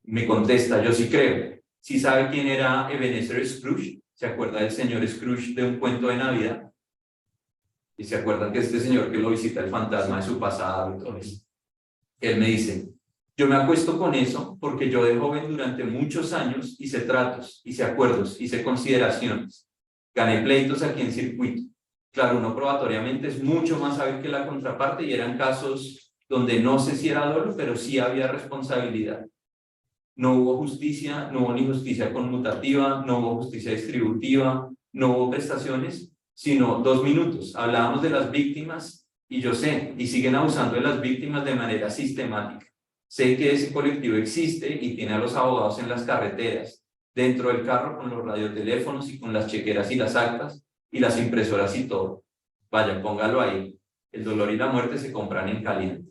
Me contesta, yo sí creo. ¿Sí sabe quién era Ebenezer Scrooge? ¿Se acuerda del señor Scrooge de Un Cuento de Navidad? Y se acuerdan que este señor que lo visita el fantasma de su pasado. Entonces, él me dice, yo me acuesto con eso porque yo de joven durante muchos años hice tratos, hice acuerdos, hice consideraciones. Gané pleitos aquí en circuito. Claro, uno probatoriamente es mucho más hábil que la contraparte y eran casos donde no sé si era dolo, pero sí había responsabilidad. No hubo justicia, no hubo ni justicia conmutativa, no hubo justicia distributiva, no hubo prestaciones, sino 2 minutos. Hablábamos de las víctimas y yo sé, y siguen abusando de las víctimas de manera sistemática. Sé que ese colectivo existe y tiene a los abogados en las carreteras, dentro del carro con los radioteléfonos y con las chequeras y las actas y las impresoras y todo. Vaya, póngalo ahí. El dolor y la muerte se compran en caliente.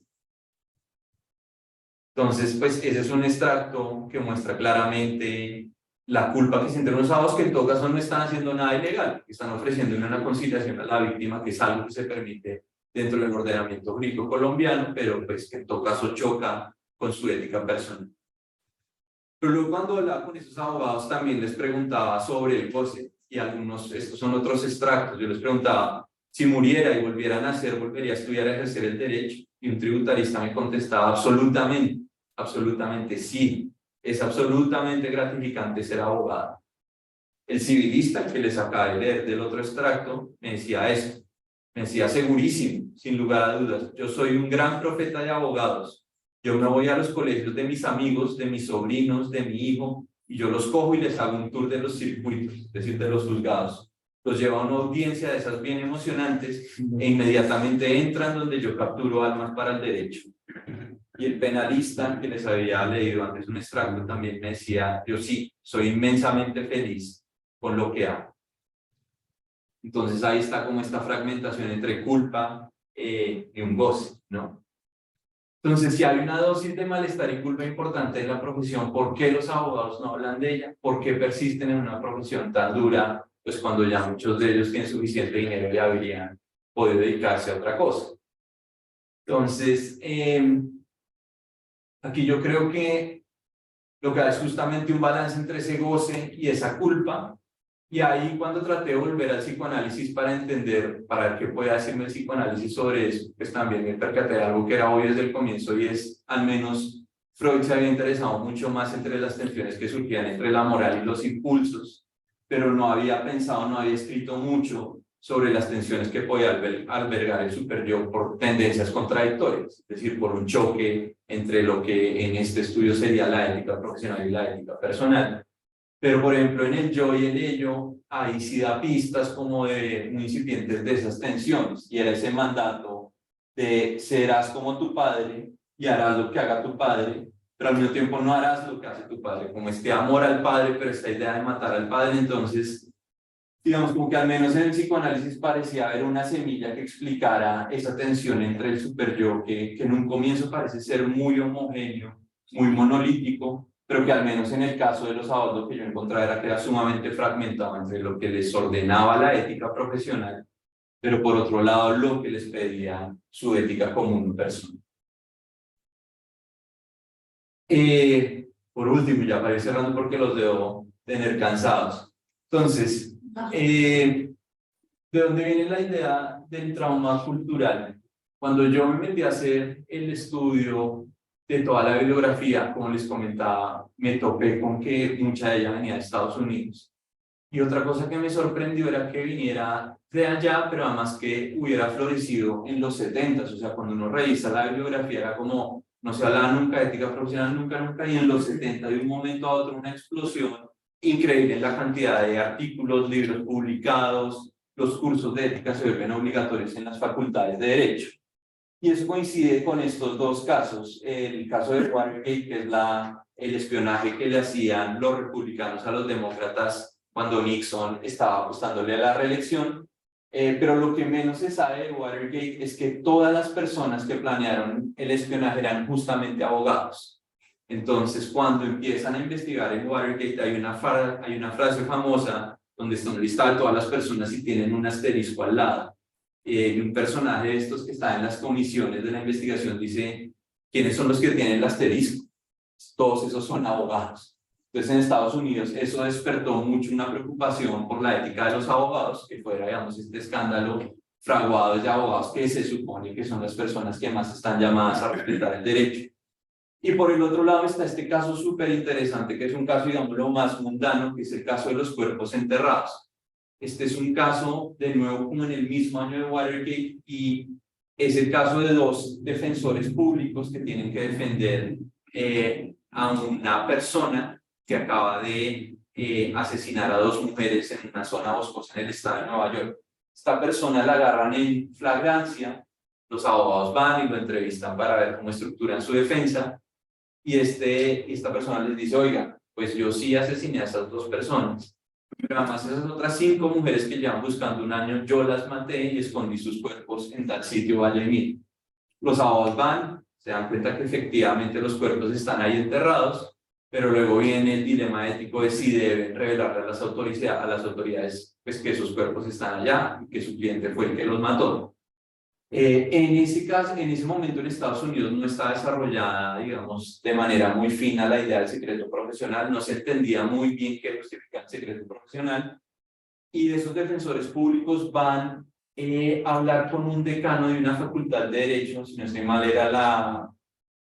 Entonces, pues ese es un extracto que muestra claramente la culpa que sienten los abogados, que en todo caso no están haciendo nada ilegal, que están ofreciendo una conciliación a la víctima, que es algo que se permite dentro del ordenamiento jurídico colombiano, pero pues que en todo caso choca con su ética personal. Pero luego cuando hablaba con esos abogados también les preguntaba sobre el goce, y algunos, estos son otros extractos, yo les preguntaba, si muriera y volviera a nacer, volvería a estudiar, a ejercer el derecho. Y un tributarista me contestaba, absolutamente, absolutamente sí, es absolutamente gratificante ser abogado. El civilista que les acaba de leer del otro extracto me decía eso, me decía segurísimo, sin lugar a dudas, yo soy un gran profeta de abogados, yo me voy a los colegios de mis amigos, de mis sobrinos, de mi hijo, y yo los cojo y les hago un tour de los circuitos, es decir, de los juzgados. Los llevo a una audiencia de esas bien emocionantes e inmediatamente entran donde yo capturo almas para el derecho. Y el penalista que les había leído antes un extracto también me decía, yo sí, soy inmensamente feliz con lo que hago. Entonces ahí está como esta fragmentación entre culpa y un goce, ¿no? Entonces, si hay una dosis de malestar y culpa importante en la profesión, ¿por qué los abogados no hablan de ella? ¿Por qué persisten en una profesión tan dura? Pues cuando ya muchos de ellos tienen suficiente dinero y habrían podido dedicarse a otra cosa. Entonces, aquí yo creo que lo que hay es justamente un balance entre ese goce y esa culpa. Y ahí cuando traté de volver al psicoanálisis para entender, para ver qué puede decirme el psicoanálisis sobre eso, pues también me percaté de algo que era obvio desde el comienzo y es, al menos, Freud se había interesado mucho más entre las tensiones que surgían entre la moral y los impulsos, pero no había pensado, no había escrito mucho sobre las tensiones que podía albergar el superyo por tendencias contradictorias, es decir, por un choque entre lo que en este estudio sería la ética profesional y la ética personal. Pero, por ejemplo, en el yo y el ello, ahí sí da pistas como de incipientes de esas tensiones, y era ese mandato de serás como tu padre y harás lo que haga tu padre, pero al mismo tiempo no harás lo que hace tu padre, como este amor al padre, pero esta idea de matar al padre. Entonces, digamos como que al menos en el psicoanálisis parecía haber una semilla que explicara esa tensión entre el superyo, que en un comienzo parece ser muy homogéneo, muy monolítico, pero que al menos en el caso de los abogados lo que yo encontraba era que era sumamente fragmentado entre lo que les ordenaba la ética profesional, pero por otro lado lo que les pedía su ética común personal. Por último, ya para ir cerrando porque los debo tener cansados. Entonces, ¿de dónde viene la idea del trauma cultural? Cuando yo me metí a hacer el estudio de toda la bibliografía, como les comentaba, me topé con que mucha de ella venía de Estados Unidos. Y otra cosa que me sorprendió era que viniera de allá, pero además que hubiera florecido en los 70s. O sea, cuando uno revisa la bibliografía era como, no se hablaba nunca de ética profesional, nunca, y en los 70 de un momento a otro una explosión increíble en la cantidad de artículos, libros publicados, los cursos de ética se vuelven obligatorios en las facultades de Derecho. Y eso coincide con estos dos casos, el caso de Watergate, que es el espionaje que le hacían los republicanos a los demócratas cuando Nixon estaba apostándole a la reelección, pero lo que menos se sabe de Watergate es que todas las personas que planearon el espionaje eran justamente abogados. Entonces, cuando empiezan a investigar en Watergate, hay una frase famosa donde están listadas todas las personas y tienen un asterisco al lado. Un personaje de estos que está en las comisiones de la investigación dice, ¿quiénes son los que tienen el asterisco? Todos esos son abogados. Entonces en Estados Unidos eso despertó mucho una preocupación por la ética de los abogados, que fuera, digamos, este escándalo fraguado de abogados que se supone que son las personas que más están llamadas a respetar el derecho. Y por el otro lado está este caso súper interesante, que es un caso, digamos, lo más mundano, que es el caso de los cuerpos enterrados. Este es un caso, de nuevo, como en el mismo año de Watergate, y es el caso de dos defensores públicos que tienen que defender a una persona que acaba de asesinar a dos mujeres en una zona boscosa en el estado de Nueva York. Esta persona la agarran en flagrancia, los abogados van y lo entrevistan para ver cómo estructuran su defensa, y esta persona les dice, oiga, pues yo sí asesiné a esas dos personas, pero además esas otras 5 mujeres que llevan buscando un año, yo las maté y escondí sus cuerpos en tal sitio, vaya y mire. Los abogados van, se dan cuenta que efectivamente los cuerpos están ahí enterrados, pero luego viene el dilema ético de si deben revelarle a las autoridades pues, que esos cuerpos están allá y que su cliente fue el que los mató. En ese caso, en ese momento en Estados Unidos no estaba desarrollada, digamos, de manera muy fina la idea del secreto profesional, no se entendía muy bien qué justifica el secreto profesional, y de esos defensores públicos van hablar con un decano de una facultad de Derecho, si no estoy mal, era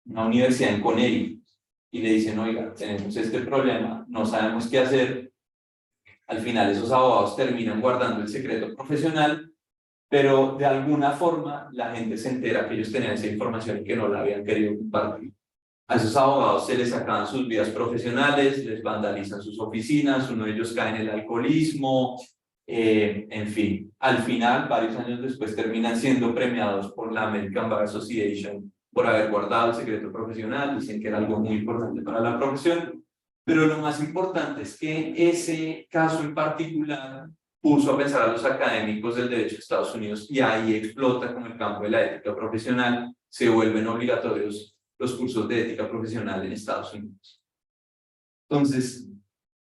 una universidad en Connecticut, y le dicen, oiga, tenemos este problema, no sabemos qué hacer. Al final esos abogados terminan guardando el secreto profesional, pero de alguna forma la gente se entera que ellos tenían esa información y que no la habían querido compartir. A esos abogados se les acaban sus vidas profesionales, les vandalizan sus oficinas, uno de ellos cae en el alcoholismo, en fin. Al final, varios años después, terminan siendo premiados por la American Bar Association por haber guardado el secreto profesional, dicen que era algo muy importante para la profesión, pero lo más importante es que ese caso en particular puso a pensar a los académicos del derecho de Estados Unidos y ahí explota como el campo de la ética profesional, se vuelven obligatorios los cursos de ética profesional en Estados Unidos. Entonces,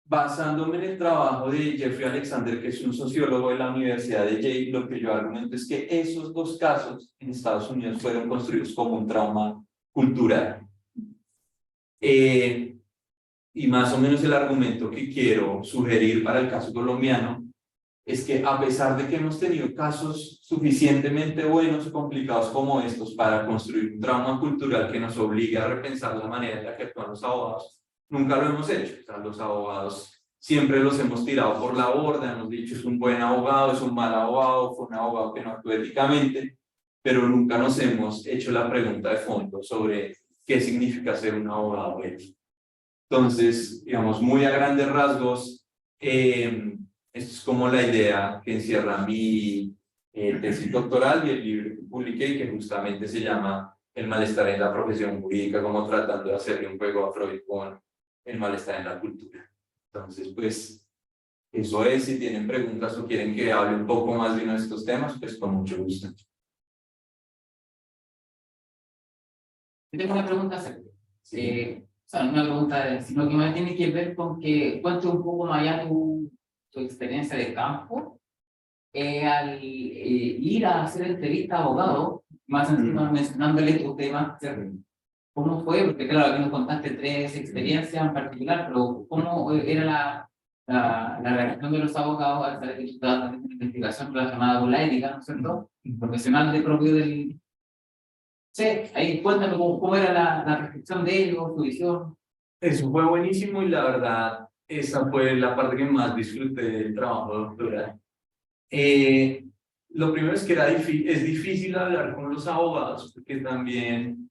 basándome en el trabajo de Jeffrey Alexander, que es un sociólogo de la Universidad de Yale, lo que yo argumento es que esos dos casos en Estados Unidos fueron construidos como un trauma cultural. Y más o menos el argumento que quiero sugerir para el caso colombiano es que a pesar de que hemos tenido casos suficientemente buenos o complicados como estos para construir un trauma cultural que nos obligue a repensar la manera en la que actúan los abogados, nunca lo hemos hecho. O sea, los abogados siempre los hemos tirado por la borda, hemos dicho es un buen abogado, es un mal abogado, fue un abogado que no actuó éticamente, pero nunca nos hemos hecho la pregunta de fondo sobre qué significa ser un abogado ético. Entonces, digamos, muy a grandes rasgos, esto es como la idea que encierra mi tesis doctoral y el libro que publiqué, que justamente se llama El malestar en la profesión jurídica, como tratando de hacerle un juego a Freud con el malestar en la cultura. Entonces, pues, eso es. Si tienen preguntas o quieren que hable un poco más de uno de estos temas, pues con mucho gusto. Yo tengo una pregunta acerca. O sea, no una pregunta, sino que más tiene que ver con que cuente un poco más allá tu experiencia de campo al ir a hacer entrevista a abogados, más encima mencionándole tu tema, ¿cómo fue? Porque claro, aquí nos contaste 3 experiencias en particular, pero ¿cómo era la reacción de los abogados al saber que tú estabas haciendo una investigación relacionada con la ética, ¿no es cierto? Profesional de propio del... Sí, ahí cuéntame cómo era la recepción de ellos, su visión. Eso fue buenísimo y la verdad, esa fue la parte que más disfruté del trabajo doctoral. Lo primero es que es difícil hablar con los abogados, porque también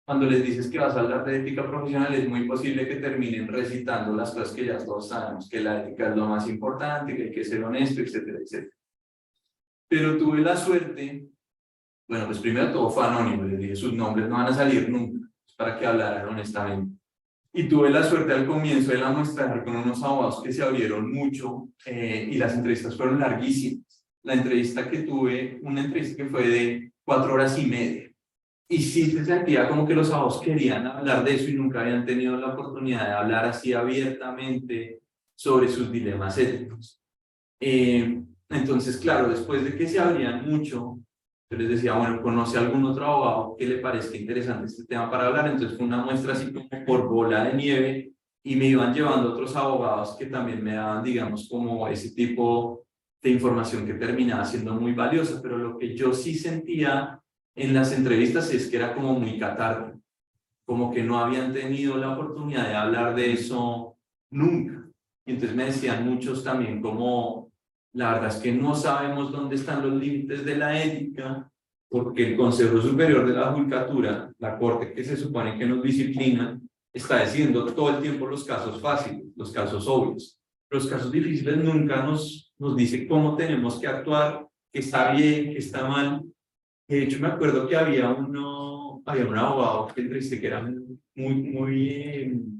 cuando les dices que vas a hablar de ética profesional es muy posible que terminen recitando las cosas que ya todos sabemos, que la ética es lo más importante, que hay que ser honesto, etcétera, etcétera. Pero tuve la suerte, bueno, pues primero todo fue anónimo, les dije sus nombres no van a salir nunca, para que hablaran honestamente. Y tuve la suerte al comienzo de la muestra con unos abogados que se abrieron mucho y las entrevistas fueron larguísimas. La entrevista que tuve, una entrevista que fue de 4 horas y media. Y sí se sentía como que los abogados querían hablar de eso y nunca habían tenido la oportunidad de hablar así abiertamente sobre sus dilemas éticos. Entonces, claro, después de que se abrían mucho, yo les decía, bueno, ¿conoce algún otro abogado que le parezca interesante este tema para hablar? Entonces fue una muestra así como por bola de nieve y me iban llevando otros abogados que también me daban, digamos, como ese tipo de información que terminaba siendo muy valiosa, pero lo que yo sí sentía en las entrevistas es que era como muy catártico, como que no habían tenido la oportunidad de hablar de eso nunca. Y entonces me decían muchos también como, la verdad es que no sabemos dónde están los límites de la ética, porque el Consejo Superior de la Judicatura, la corte que se supone que nos disciplina, está decidiendo todo el tiempo los casos fáciles, los casos obvios. Los casos difíciles nunca nos dice cómo tenemos que actuar, que está bien, que está mal. De hecho, me acuerdo que había un abogado que entrevisté que era muy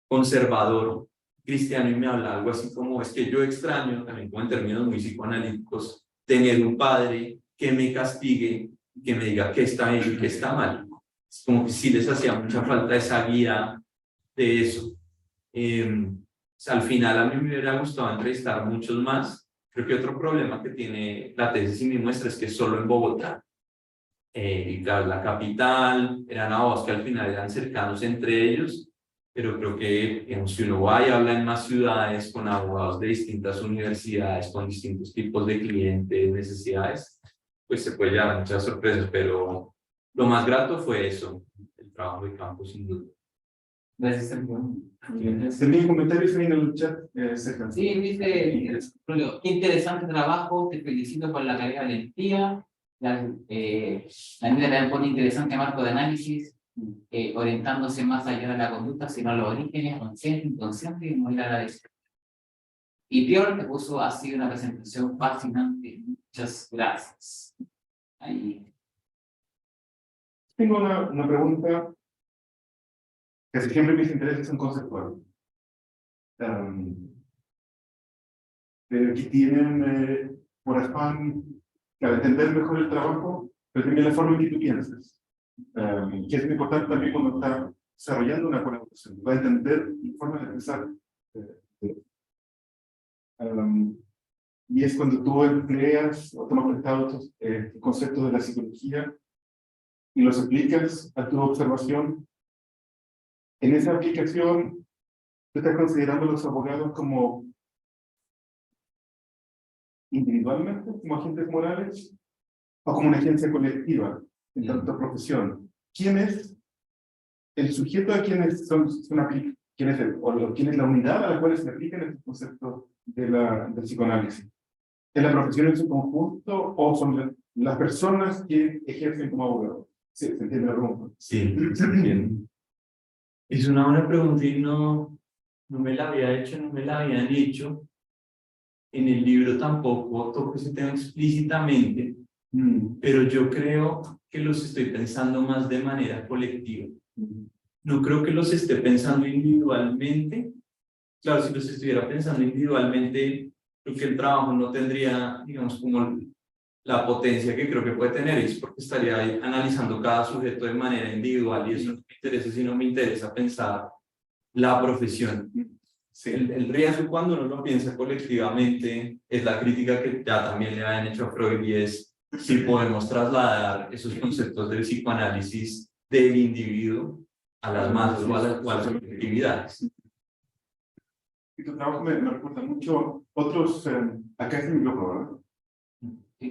conservador, cristiano, y me habla algo así como, es que yo extraño, también como en términos muy psicoanalíticos, tener un padre que me castigue, que me diga qué está bien y qué está mal. Es como que sí les hacía mucha falta esa guía de eso. Al final a mí me hubiera gustado entrevistar muchos más. Creo que otro problema que tiene la tesis y mi muestra es que es solo en Bogotá. Y claro, la capital, eran abogados que al final eran cercanos entre ellos, pero creo que, digamos, si uno va y habla en más ciudades con abogados de distintas universidades, con distintos tipos de clientes, necesidades, pues se puede llevar muchas sorpresas, pero lo más grato fue eso, el trabajo de campo, sin duda. Gracias, Sergio. Tenía comentarios ahí en el chat, Sergio. Sí, dice, Julio, qué interesante trabajo, te felicito por la carrera de valentía. La Anita le pone interesante marco de análisis, orientándose más allá de la conducta, sino los orígenes, consciente, inconsciente, y muy agradecido. Y Pior te puso, ha sido una presentación fascinante, muchas gracias. Ahí. Tengo una pregunta que siempre mis intereses son conceptuales. Que tienen por afán para entender mejor el trabajo, pero también la forma en que tú piensas. Que es muy importante también cuando está desarrollando una colaboración, va a entender la forma de pensar. Y es cuando tú empleas o tomas prestado estos conceptos de la psicología y los aplicas a tu observación. En esa aplicación, tú estás considerando a los abogados como individualmente, como agentes morales, o como una agencia colectiva, en tanto profesión. ¿Quién es el sujeto a quienes quién es la unidad a la cual se aplican estos conceptos del psicoanálisis? ¿Es la profesión en su conjunto o son las personas que ejercen como abogados? Sí, ¿se entiende la pregunta? Sí, se entiende. Es una buena pregunta y no me la había hecho, no me la habían hecho. En el libro tampoco toco ese tema explícitamente, pero yo creo que los estoy pensando más de manera colectiva. No creo que los esté pensando individualmente. Claro, si los estuviera pensando individualmente, creo que el trabajo no tendría, digamos, como la potencia que creo que puede tener, es porque estaría ahí analizando cada sujeto de manera individual y eso no me interesa, si no me interesa pensar la profesión. Sí. El riesgo cuando uno lo piensa colectivamente es la crítica que ya también le habían hecho a Freud y es si podemos trasladar esos conceptos del psicoanálisis del individuo a las masas o a las colectividades. Y tu trabajo me recuerda mucho otros, acá es el micrófono, ¿verdad?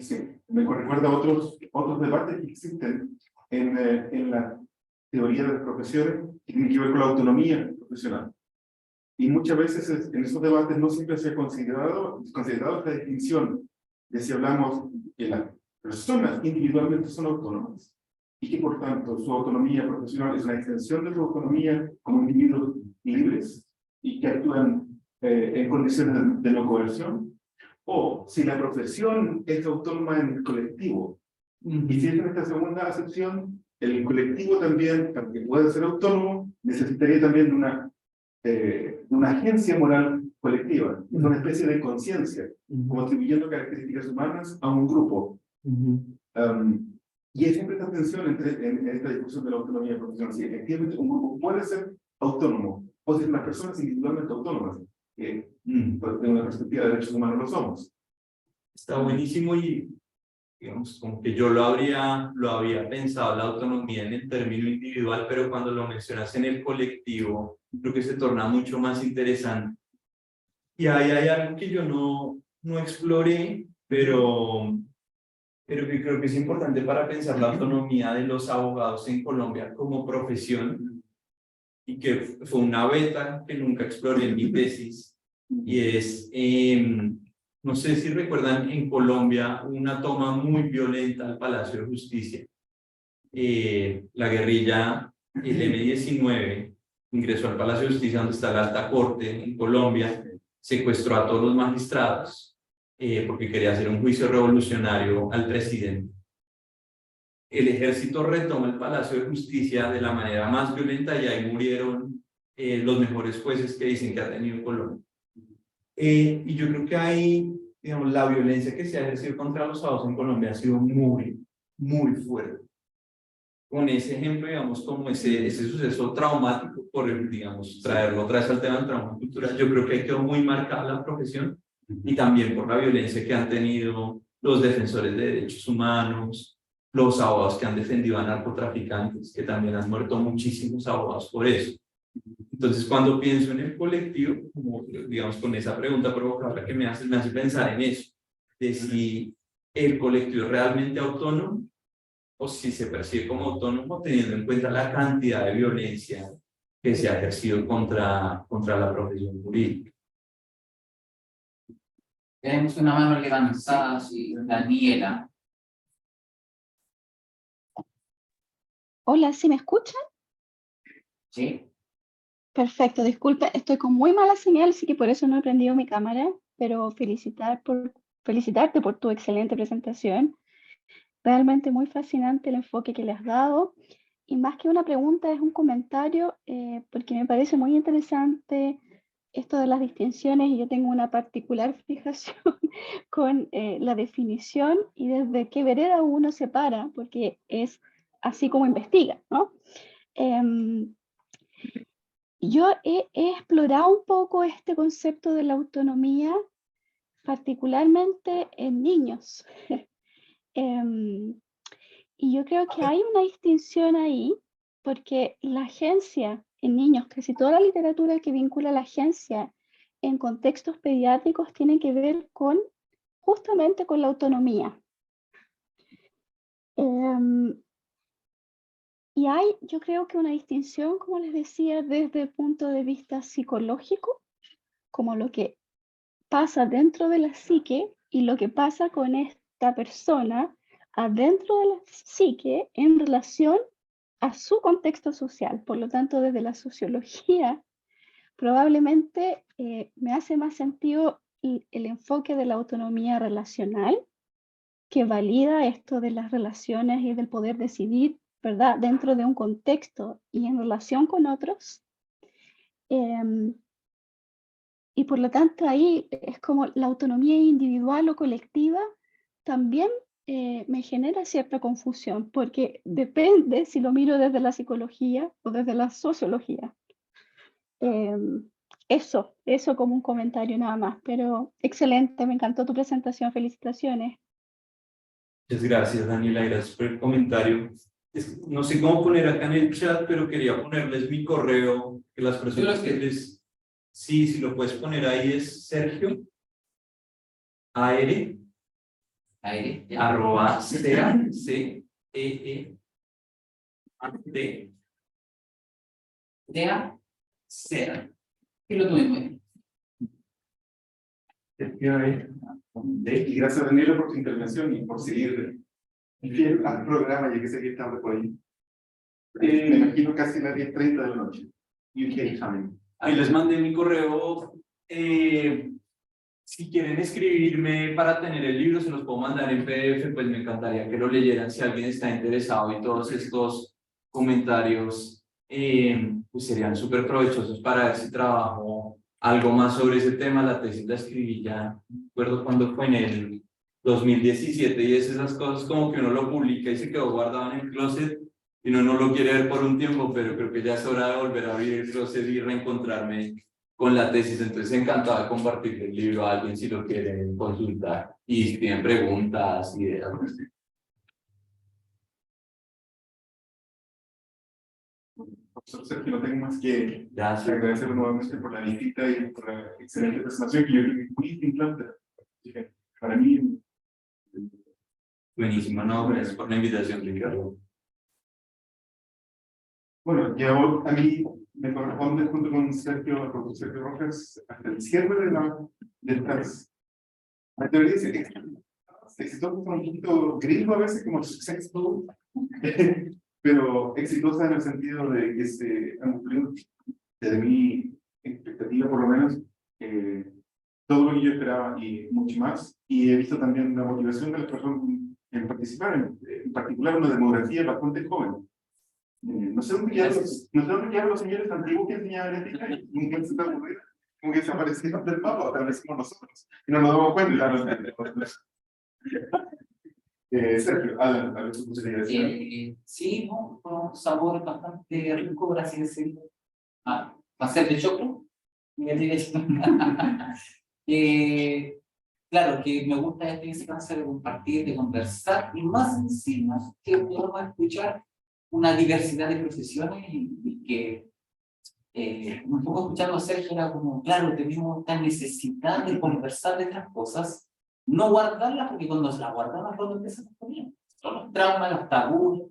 Sí, me recuerda a otros debates que existen en la teoría de las profesiones que tienen que ver con la autonomía profesional. Y muchas veces en esos debates no siempre se ha considerado esta distinción de si hablamos que las personas individualmente son autónomas y que por tanto su autonomía profesional es una extensión de su autonomía como individuos libres y que actúan en condiciones de no coerción, o si la profesión es autónoma en el colectivo. Y si es en esta segunda acepción, el colectivo también, para que pueda ser autónomo, necesitaría también de una agencia moral colectiva, una especie de conciencia, como atribuyendo características humanas a un grupo. Y hay siempre esta tensión en esta discusión de la autonomía profesional. Si efectivamente un grupo puede ser autónomo, o si las personas individualmente autónomas, desde una perspectiva de derechos humanos lo somos. Está buenísimo y digamos como que yo lo había pensado la autonomía en el término individual, pero cuando lo mencionas en el colectivo creo que se torna mucho más interesante. Y ahí hay algo que yo no exploré, pero que creo que es importante para pensar la autonomía de los abogados en Colombia como profesión, y que fue una beta que nunca exploré en mi tesis, y es, no sé si recuerdan, en Colombia una toma muy violenta al Palacio de Justicia. La guerrilla, el M-19, ingresó al Palacio de Justicia, donde está la Alta Corte en Colombia, secuestró a todos los magistrados, porque quería hacer un juicio revolucionario al presidente. El ejército retoma el Palacio de Justicia de la manera más violenta y ahí murieron los mejores jueces que dicen que ha tenido Colombia. Y yo creo que ahí, digamos, la violencia que se ha ejercido contra los abogados en Colombia ha sido muy, muy fuerte. Con ese ejemplo, digamos, como ese suceso traumático, por, digamos, traerlo otra vez al tema del trauma cultural, yo creo que ahí quedó muy marcada la profesión y también por la violencia que han tenido los defensores de derechos humanos, los abogados que han defendido a narcotraficantes, que también han muerto muchísimos abogados por eso. Entonces, cuando pienso en el colectivo, como, digamos, con esa pregunta provocadora que me hace pensar en eso, de si el colectivo es realmente autónomo o si se percibe como autónomo teniendo en cuenta la cantidad de violencia que se ha ejercido contra la profesión jurídica. Tenemos una mano levantada, sí, Daniela. Hola, ¿sí me escuchan? Sí. Perfecto, disculpe, estoy con muy mala señal, así que por eso no he prendido mi cámara, pero felicitarte por tu excelente presentación. Realmente muy fascinante el enfoque que le has dado. Y más que una pregunta, es un comentario, porque me parece muy interesante esto de las distinciones y yo tengo una particular fijación con la definición y desde qué vereda uno se para, porque es así como investiga, ¿no? Yo he explorado un poco este concepto de la autonomía, particularmente en niños. Y yo creo que hay una distinción ahí, porque la agencia en niños, casi toda la literatura que vincula a la agencia en contextos pediátricos tiene que ver con justamente con la autonomía. Y hay, yo creo que una distinción, como les decía, desde el punto de vista psicológico, como lo que pasa dentro de la psique y lo que pasa con esta persona adentro de la psique en relación a su contexto social. Por lo tanto, desde la sociología, probablemente me hace más sentido el enfoque de la autonomía relacional, que valida esto de las relaciones y del poder decidir, ¿verdad?, dentro de un contexto y en relación con otros. Y por lo tanto ahí es como la autonomía individual o colectiva también me genera cierta confusión, porque depende si lo miro desde la psicología o desde la sociología. Eso como un comentario nada más, pero excelente, me encantó tu presentación, felicitaciones. Muchas gracias, Daniela, gracias por el comentario. No sé cómo poner acá en el chat, pero quería ponerles mi correo, que las personas que les... Sí, si lo puedes poner ahí es Sergio AR arroba CEA, CEEAD Sea. Y lo tuvimos. Y gracias, Daniela, por tu intervención y por seguir fiel al programa, ya que sé que estamos por ahí. Me imagino casi las 10:30 de la noche. UK time. Ahí les mandé mi correo. Si quieren escribirme para tener el libro, se los puedo mandar en PDF, pues me encantaría que lo leyeran si alguien está interesado y todos estos comentarios pues serían súper provechosos para ver si trabajo algo más sobre ese tema. La tesis la escribí ya, no recuerdo cuándo fue, en el 2017, y es esas cosas como que uno lo publica y se quedó guardado en el closet y uno no lo quiere ver por un tiempo, pero creo que ya es hora de volver a abrir el closet y reencontrarme con la tesis. Entonces encantado de compartir el libro a alguien si lo quieren consultar y si tienen preguntas, ideas. Profesor Sergio, no tengo más que Gracias. agradecerle nuevamente por la visita y por la excelente presentación, que yo creo que es muy estimulante. Para mí. Buenísimo, no, gracias por la invitación, Ricardo. Bueno, yo, a mí me corresponde junto con Sergio, el profesor Sergio Rojas, hasta el cierre de estas. Me debería decir exitoso, un poquito gringo a veces, como successful, pero exitosa en el sentido de que se han cumplido, desde mi expectativa por lo menos, todo lo que yo esperaba y mucho más. Y he visto también la motivación de las personas en participar, en particular una demografía bastante joven. No sé dónde quedaron los señores antiguos que enseñaban ética y nunca se tan ocurrido, como que desaparecieron del mapa, tal vez como nosotros, y no nos damos cuenta. Sergio, a su posibilidad. Sí, ¿no? Un sabor bastante rico, por así decirlo. Va a ser de choclo. Claro, que me gusta esta instancia de compartir, de conversar, y más encima que podamos escuchar una diversidad de profesiones y que un poco escuchando a Sergio, era como, claro, tenemos esta necesidad de conversar de estas cosas, no guardarlas, porque cuando se las guardamos, cuando empiezan a poner, son los traumas, los tabúes,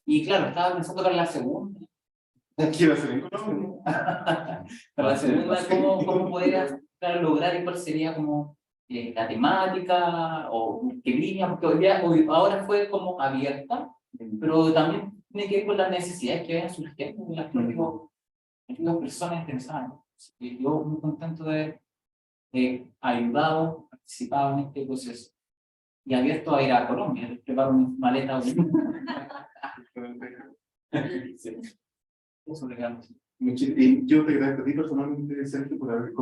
y claro, estaba pensando para la segunda. Quiero hacer en Colombia. Para la segunda, ¿cómo podrías lograr y cuál sería como la temática o qué línea? Porque ahora fue como abierta, pero también tiene que ver con las necesidades que vayan surgiendo en las propias personas interesadas. Y yo muy contento de haber ayudado, participado en este proceso y abierto a ir a Colombia. Preparo mi maleta. Sí. Eso le damos. Y yo te agradezco a ti personalmente, Sergio, por haber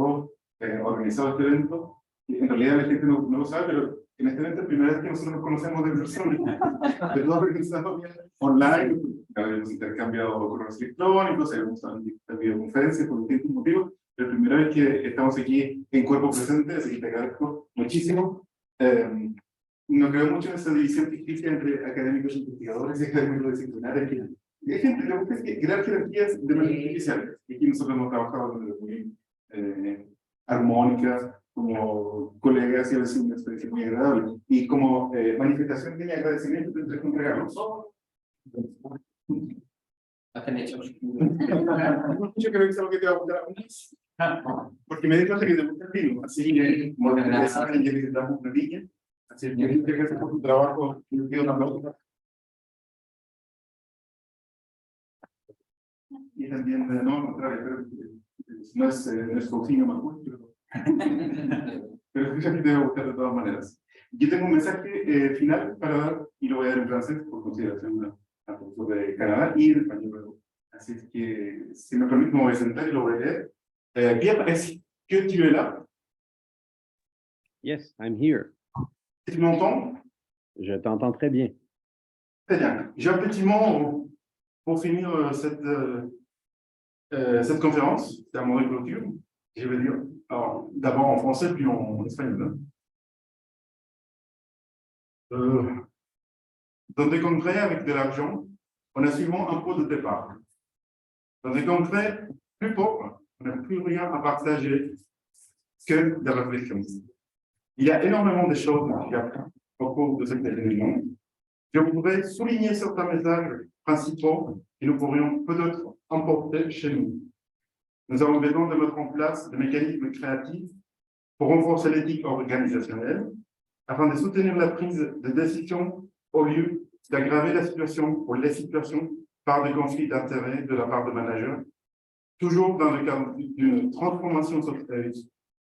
organizado este evento. Y en realidad la gente no lo sabe, pero en este evento es la primera vez que nosotros nos conocemos de persona. De todo organizado online, hemos intercambiado correos electrónicos, hemos tenido videoconferencias por distintos motivos. Es la primera vez que estamos aquí en cuerpo presente, así que te agradezco muchísimo. No creo mucho en esa división ficticia entre académicos investigadores y académicos disciplinares que hay gente que le gusta crear jerarquías de manera artificial. Y aquí nosotros hemos trabajado de manera muy armónica, como colegas, y ha sido una experiencia muy agradable. Y como manifestación de mi agradecimiento, tendré que entregarlo. Hacen hecho. No mucho que ver con lo que te va a gustar porque me di cuenta que te gusta el vino. Así que, como te saben, ya necesitamos una niña. Así que muchas gracias por tu trabajo. Y pido una aplauso. Y también, no, al contrario, no es cocina más pero escucha que te va a gustar de todas maneras. Yo tengo un mensaje final para dar, y lo voy a dar en francés por consideración a profesor de Canadá y de español. Así es que, si me permite, me voy a sentar y lo voy a leer. Pierre, est-ce que tu es là? Yes, I'm here. Tu m'entends? Je t'entends très bien. Très bien. J'ai un petit mot pour finir cette conférence, c'est un mot de clôture. Je vais dire d'abord en français puis en espagnol. Dans des congrès avec de l'argent, on a souvent un pot de départ. Dans des congrès plus pauvres, on n'a plus rien à partager que des réflexions. Il y a énormément de choses que j'ai appris au cours de cet événement. Je voudrais souligner certains messages principaux que nous pourrions peut-être emporter chez nous. Nous avons besoin de mettre en place des mécanismes créatifs pour renforcer l'éthique organisationnelle afin de soutenir la prise de décision au lieu d'aggraver la situation ou les situations par des conflits d'intérêts de la part de managers, toujours dans le cadre d'une transformation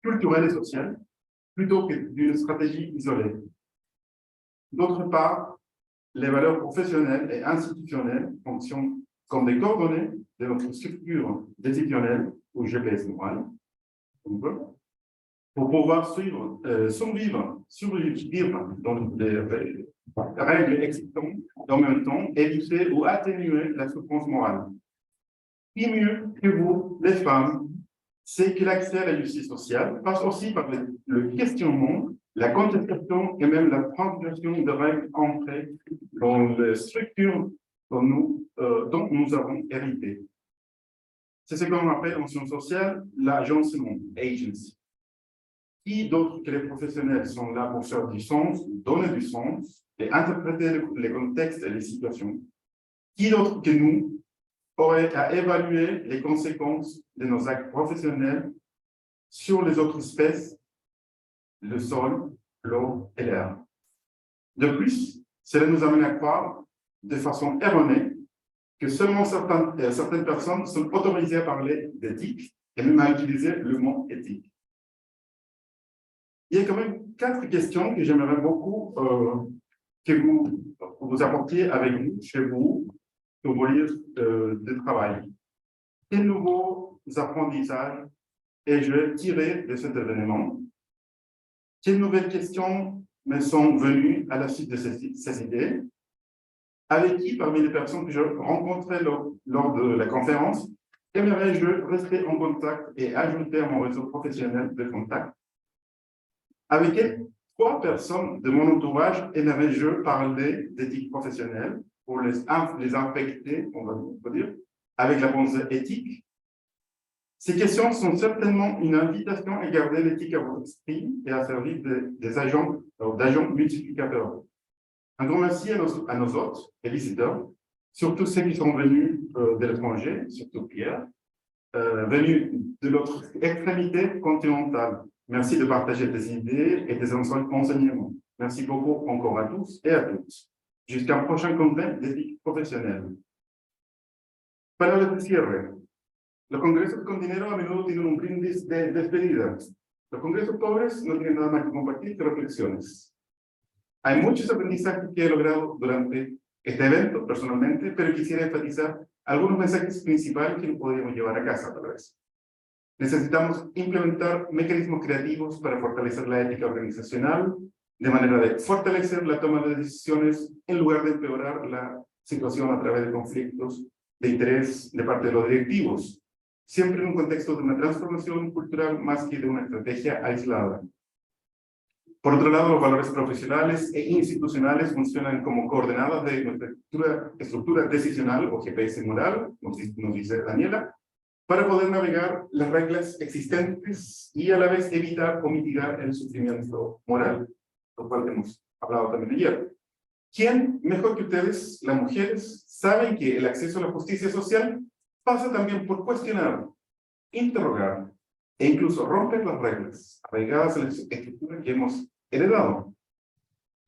culturelle et sociale, plutôt que d'une stratégie isolée. D'autre part, les valeurs professionnelles et institutionnelles fonctionnent comme des coordonnées de notre structure décisionnelle ou GPS morale, pour pouvoir survivre dans les règles existantes et en même temps éviter ou atténuer la souffrance morale. Qui mieux que vous, les femmes, c'est que l'accès à la justice sociale passe aussi par le questionnement, la contestation et même la transgression de règles ancrées dans les structures dont nous avons hérité. C'est ce qu'on appelle en sciences sociales l'agencement, agency. Qui d'autres que les professionnels sont là pour faire du sens, donner du sens et interpréter les contextes et les situations? Qui d'autres que nous aurait à évaluer les conséquences de nos actes professionnels sur les autres espèces, le sol, l'eau et l'air? De plus, cela nous amène à croire de façon erronée que seulement certaines personnes sont autorisées à parler d'éthique et même à utiliser le mot éthique. Il y a quand même 4 questions que j'aimerais beaucoup que vous apportiez avec vous, chez vous, pour vos livres de travail. Quels nouveaux apprentissages ai-je tiré de cet événement? Quelles nouvelles questions me sont venues à la suite de ces idées? Avec qui, parmi les personnes que je rencontrais lors de la conférence, aimerais-je rester en contact et ajouter à mon réseau professionnel de contact? Avec quelles 3 personnes de mon entourage aimerais-je parler d'éthique professionnelle pour les infecter, on va dire, avec la pensée éthique? Ces questions sont certainement une invitation à garder l'éthique à votre esprit et à servir d'agents multiplicateurs. Un grand merci à nos hôtes et visiteurs, surtout ceux qui sont venus de l'étranger, surtout Pierre, venus de l'autre extrémité continentale. Merci de partager des idées et des enseignements. Merci beaucoup encore à tous et à toutes. Jusqu'à un prochain congrès d'éthique professionnelle. Palabras de cierre. Los congresos con dinero a menudo tienen un brindis de despedida. Los congresos pobres no tienen nada más que compartir que reflexiones. Hay muchos aprendizajes que he logrado durante este evento personalmente, pero quisiera enfatizar algunos mensajes principales que podríamos llevar a casa tal vez. Necesitamos implementar mecanismos creativos para fortalecer la ética organizacional, de manera de fortalecer la toma de decisiones en lugar de empeorar la situación a través de conflictos de interés de parte de los directivos, siempre en un contexto de una transformación cultural más que de una estrategia aislada. Por otro lado, los valores profesionales e institucionales funcionan como coordenadas de nuestra estructura decisional o GPS moral, nos dice Daniela, para poder navegar las reglas existentes y a la vez evitar o mitigar el sufrimiento moral, lo cual hemos hablado también ayer. ¿Quién mejor que ustedes, las mujeres, saben que el acceso a la justicia social pasa también por cuestionar, interrogar e incluso romper las reglas arraigadas en la estructura que hemos heredado?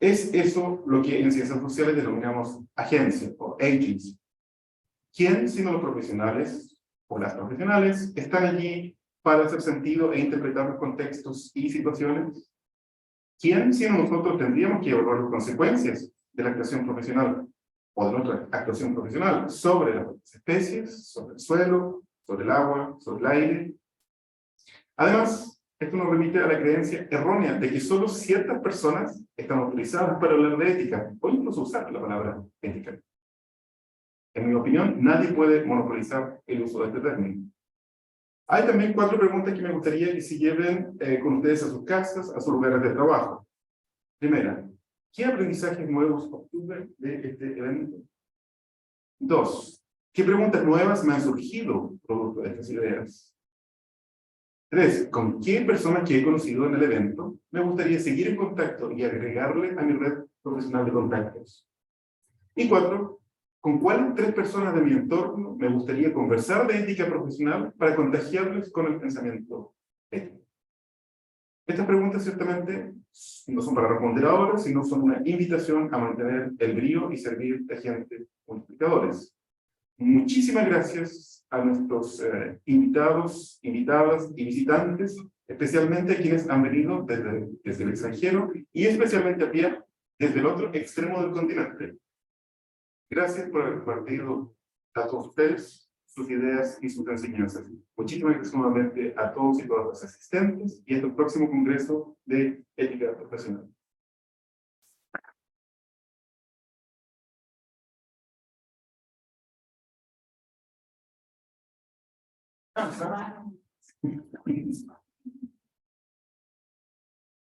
Es eso lo que en ciencias sociales denominamos agencia o agency. ¿Quién, sino los profesionales o las profesionales, están allí para hacer sentido e interpretar los contextos y situaciones? ¿Quién, sino nosotros, tendríamos que evaluar las consecuencias de la actuación profesional o de nuestra actuación profesional sobre las especies, sobre el suelo, sobre el agua, sobre el aire? Además, esto nos remite a la creencia errónea de que solo ciertas personas están autorizadas para hablar de ética, o incluso usar la palabra ética. En mi opinión, nadie puede monopolizar el uso de este término. Hay también 4 preguntas que me gustaría que se lleven con ustedes a sus casas, a sus lugares de trabajo. Primera, ¿qué aprendizajes nuevos obtuve de este evento? 2, ¿qué preguntas nuevas me han surgido producto de estas ideas? 3, ¿con qué personas que he conocido en el evento me gustaría seguir en contacto y agregarle a mi red profesional de contactos? Y 4, ¿con cuáles 3 personas de mi entorno me gustaría conversar de ética profesional para contagiarles con el pensamiento ético? Estas preguntas ciertamente no son para responder ahora, sino son una invitación a mantener el brío y servir de agentes multiplicadores. Muchísimas gracias a nuestros invitados, invitadas y visitantes, especialmente a quienes han venido desde el extranjero y especialmente a Pierre desde el otro extremo del continente. Gracias por haber compartido a todos ustedes sus ideas y sus enseñanzas. Muchísimas gracias nuevamente a todos y todas los asistentes y hasta el próximo Congreso de Ética Profesional.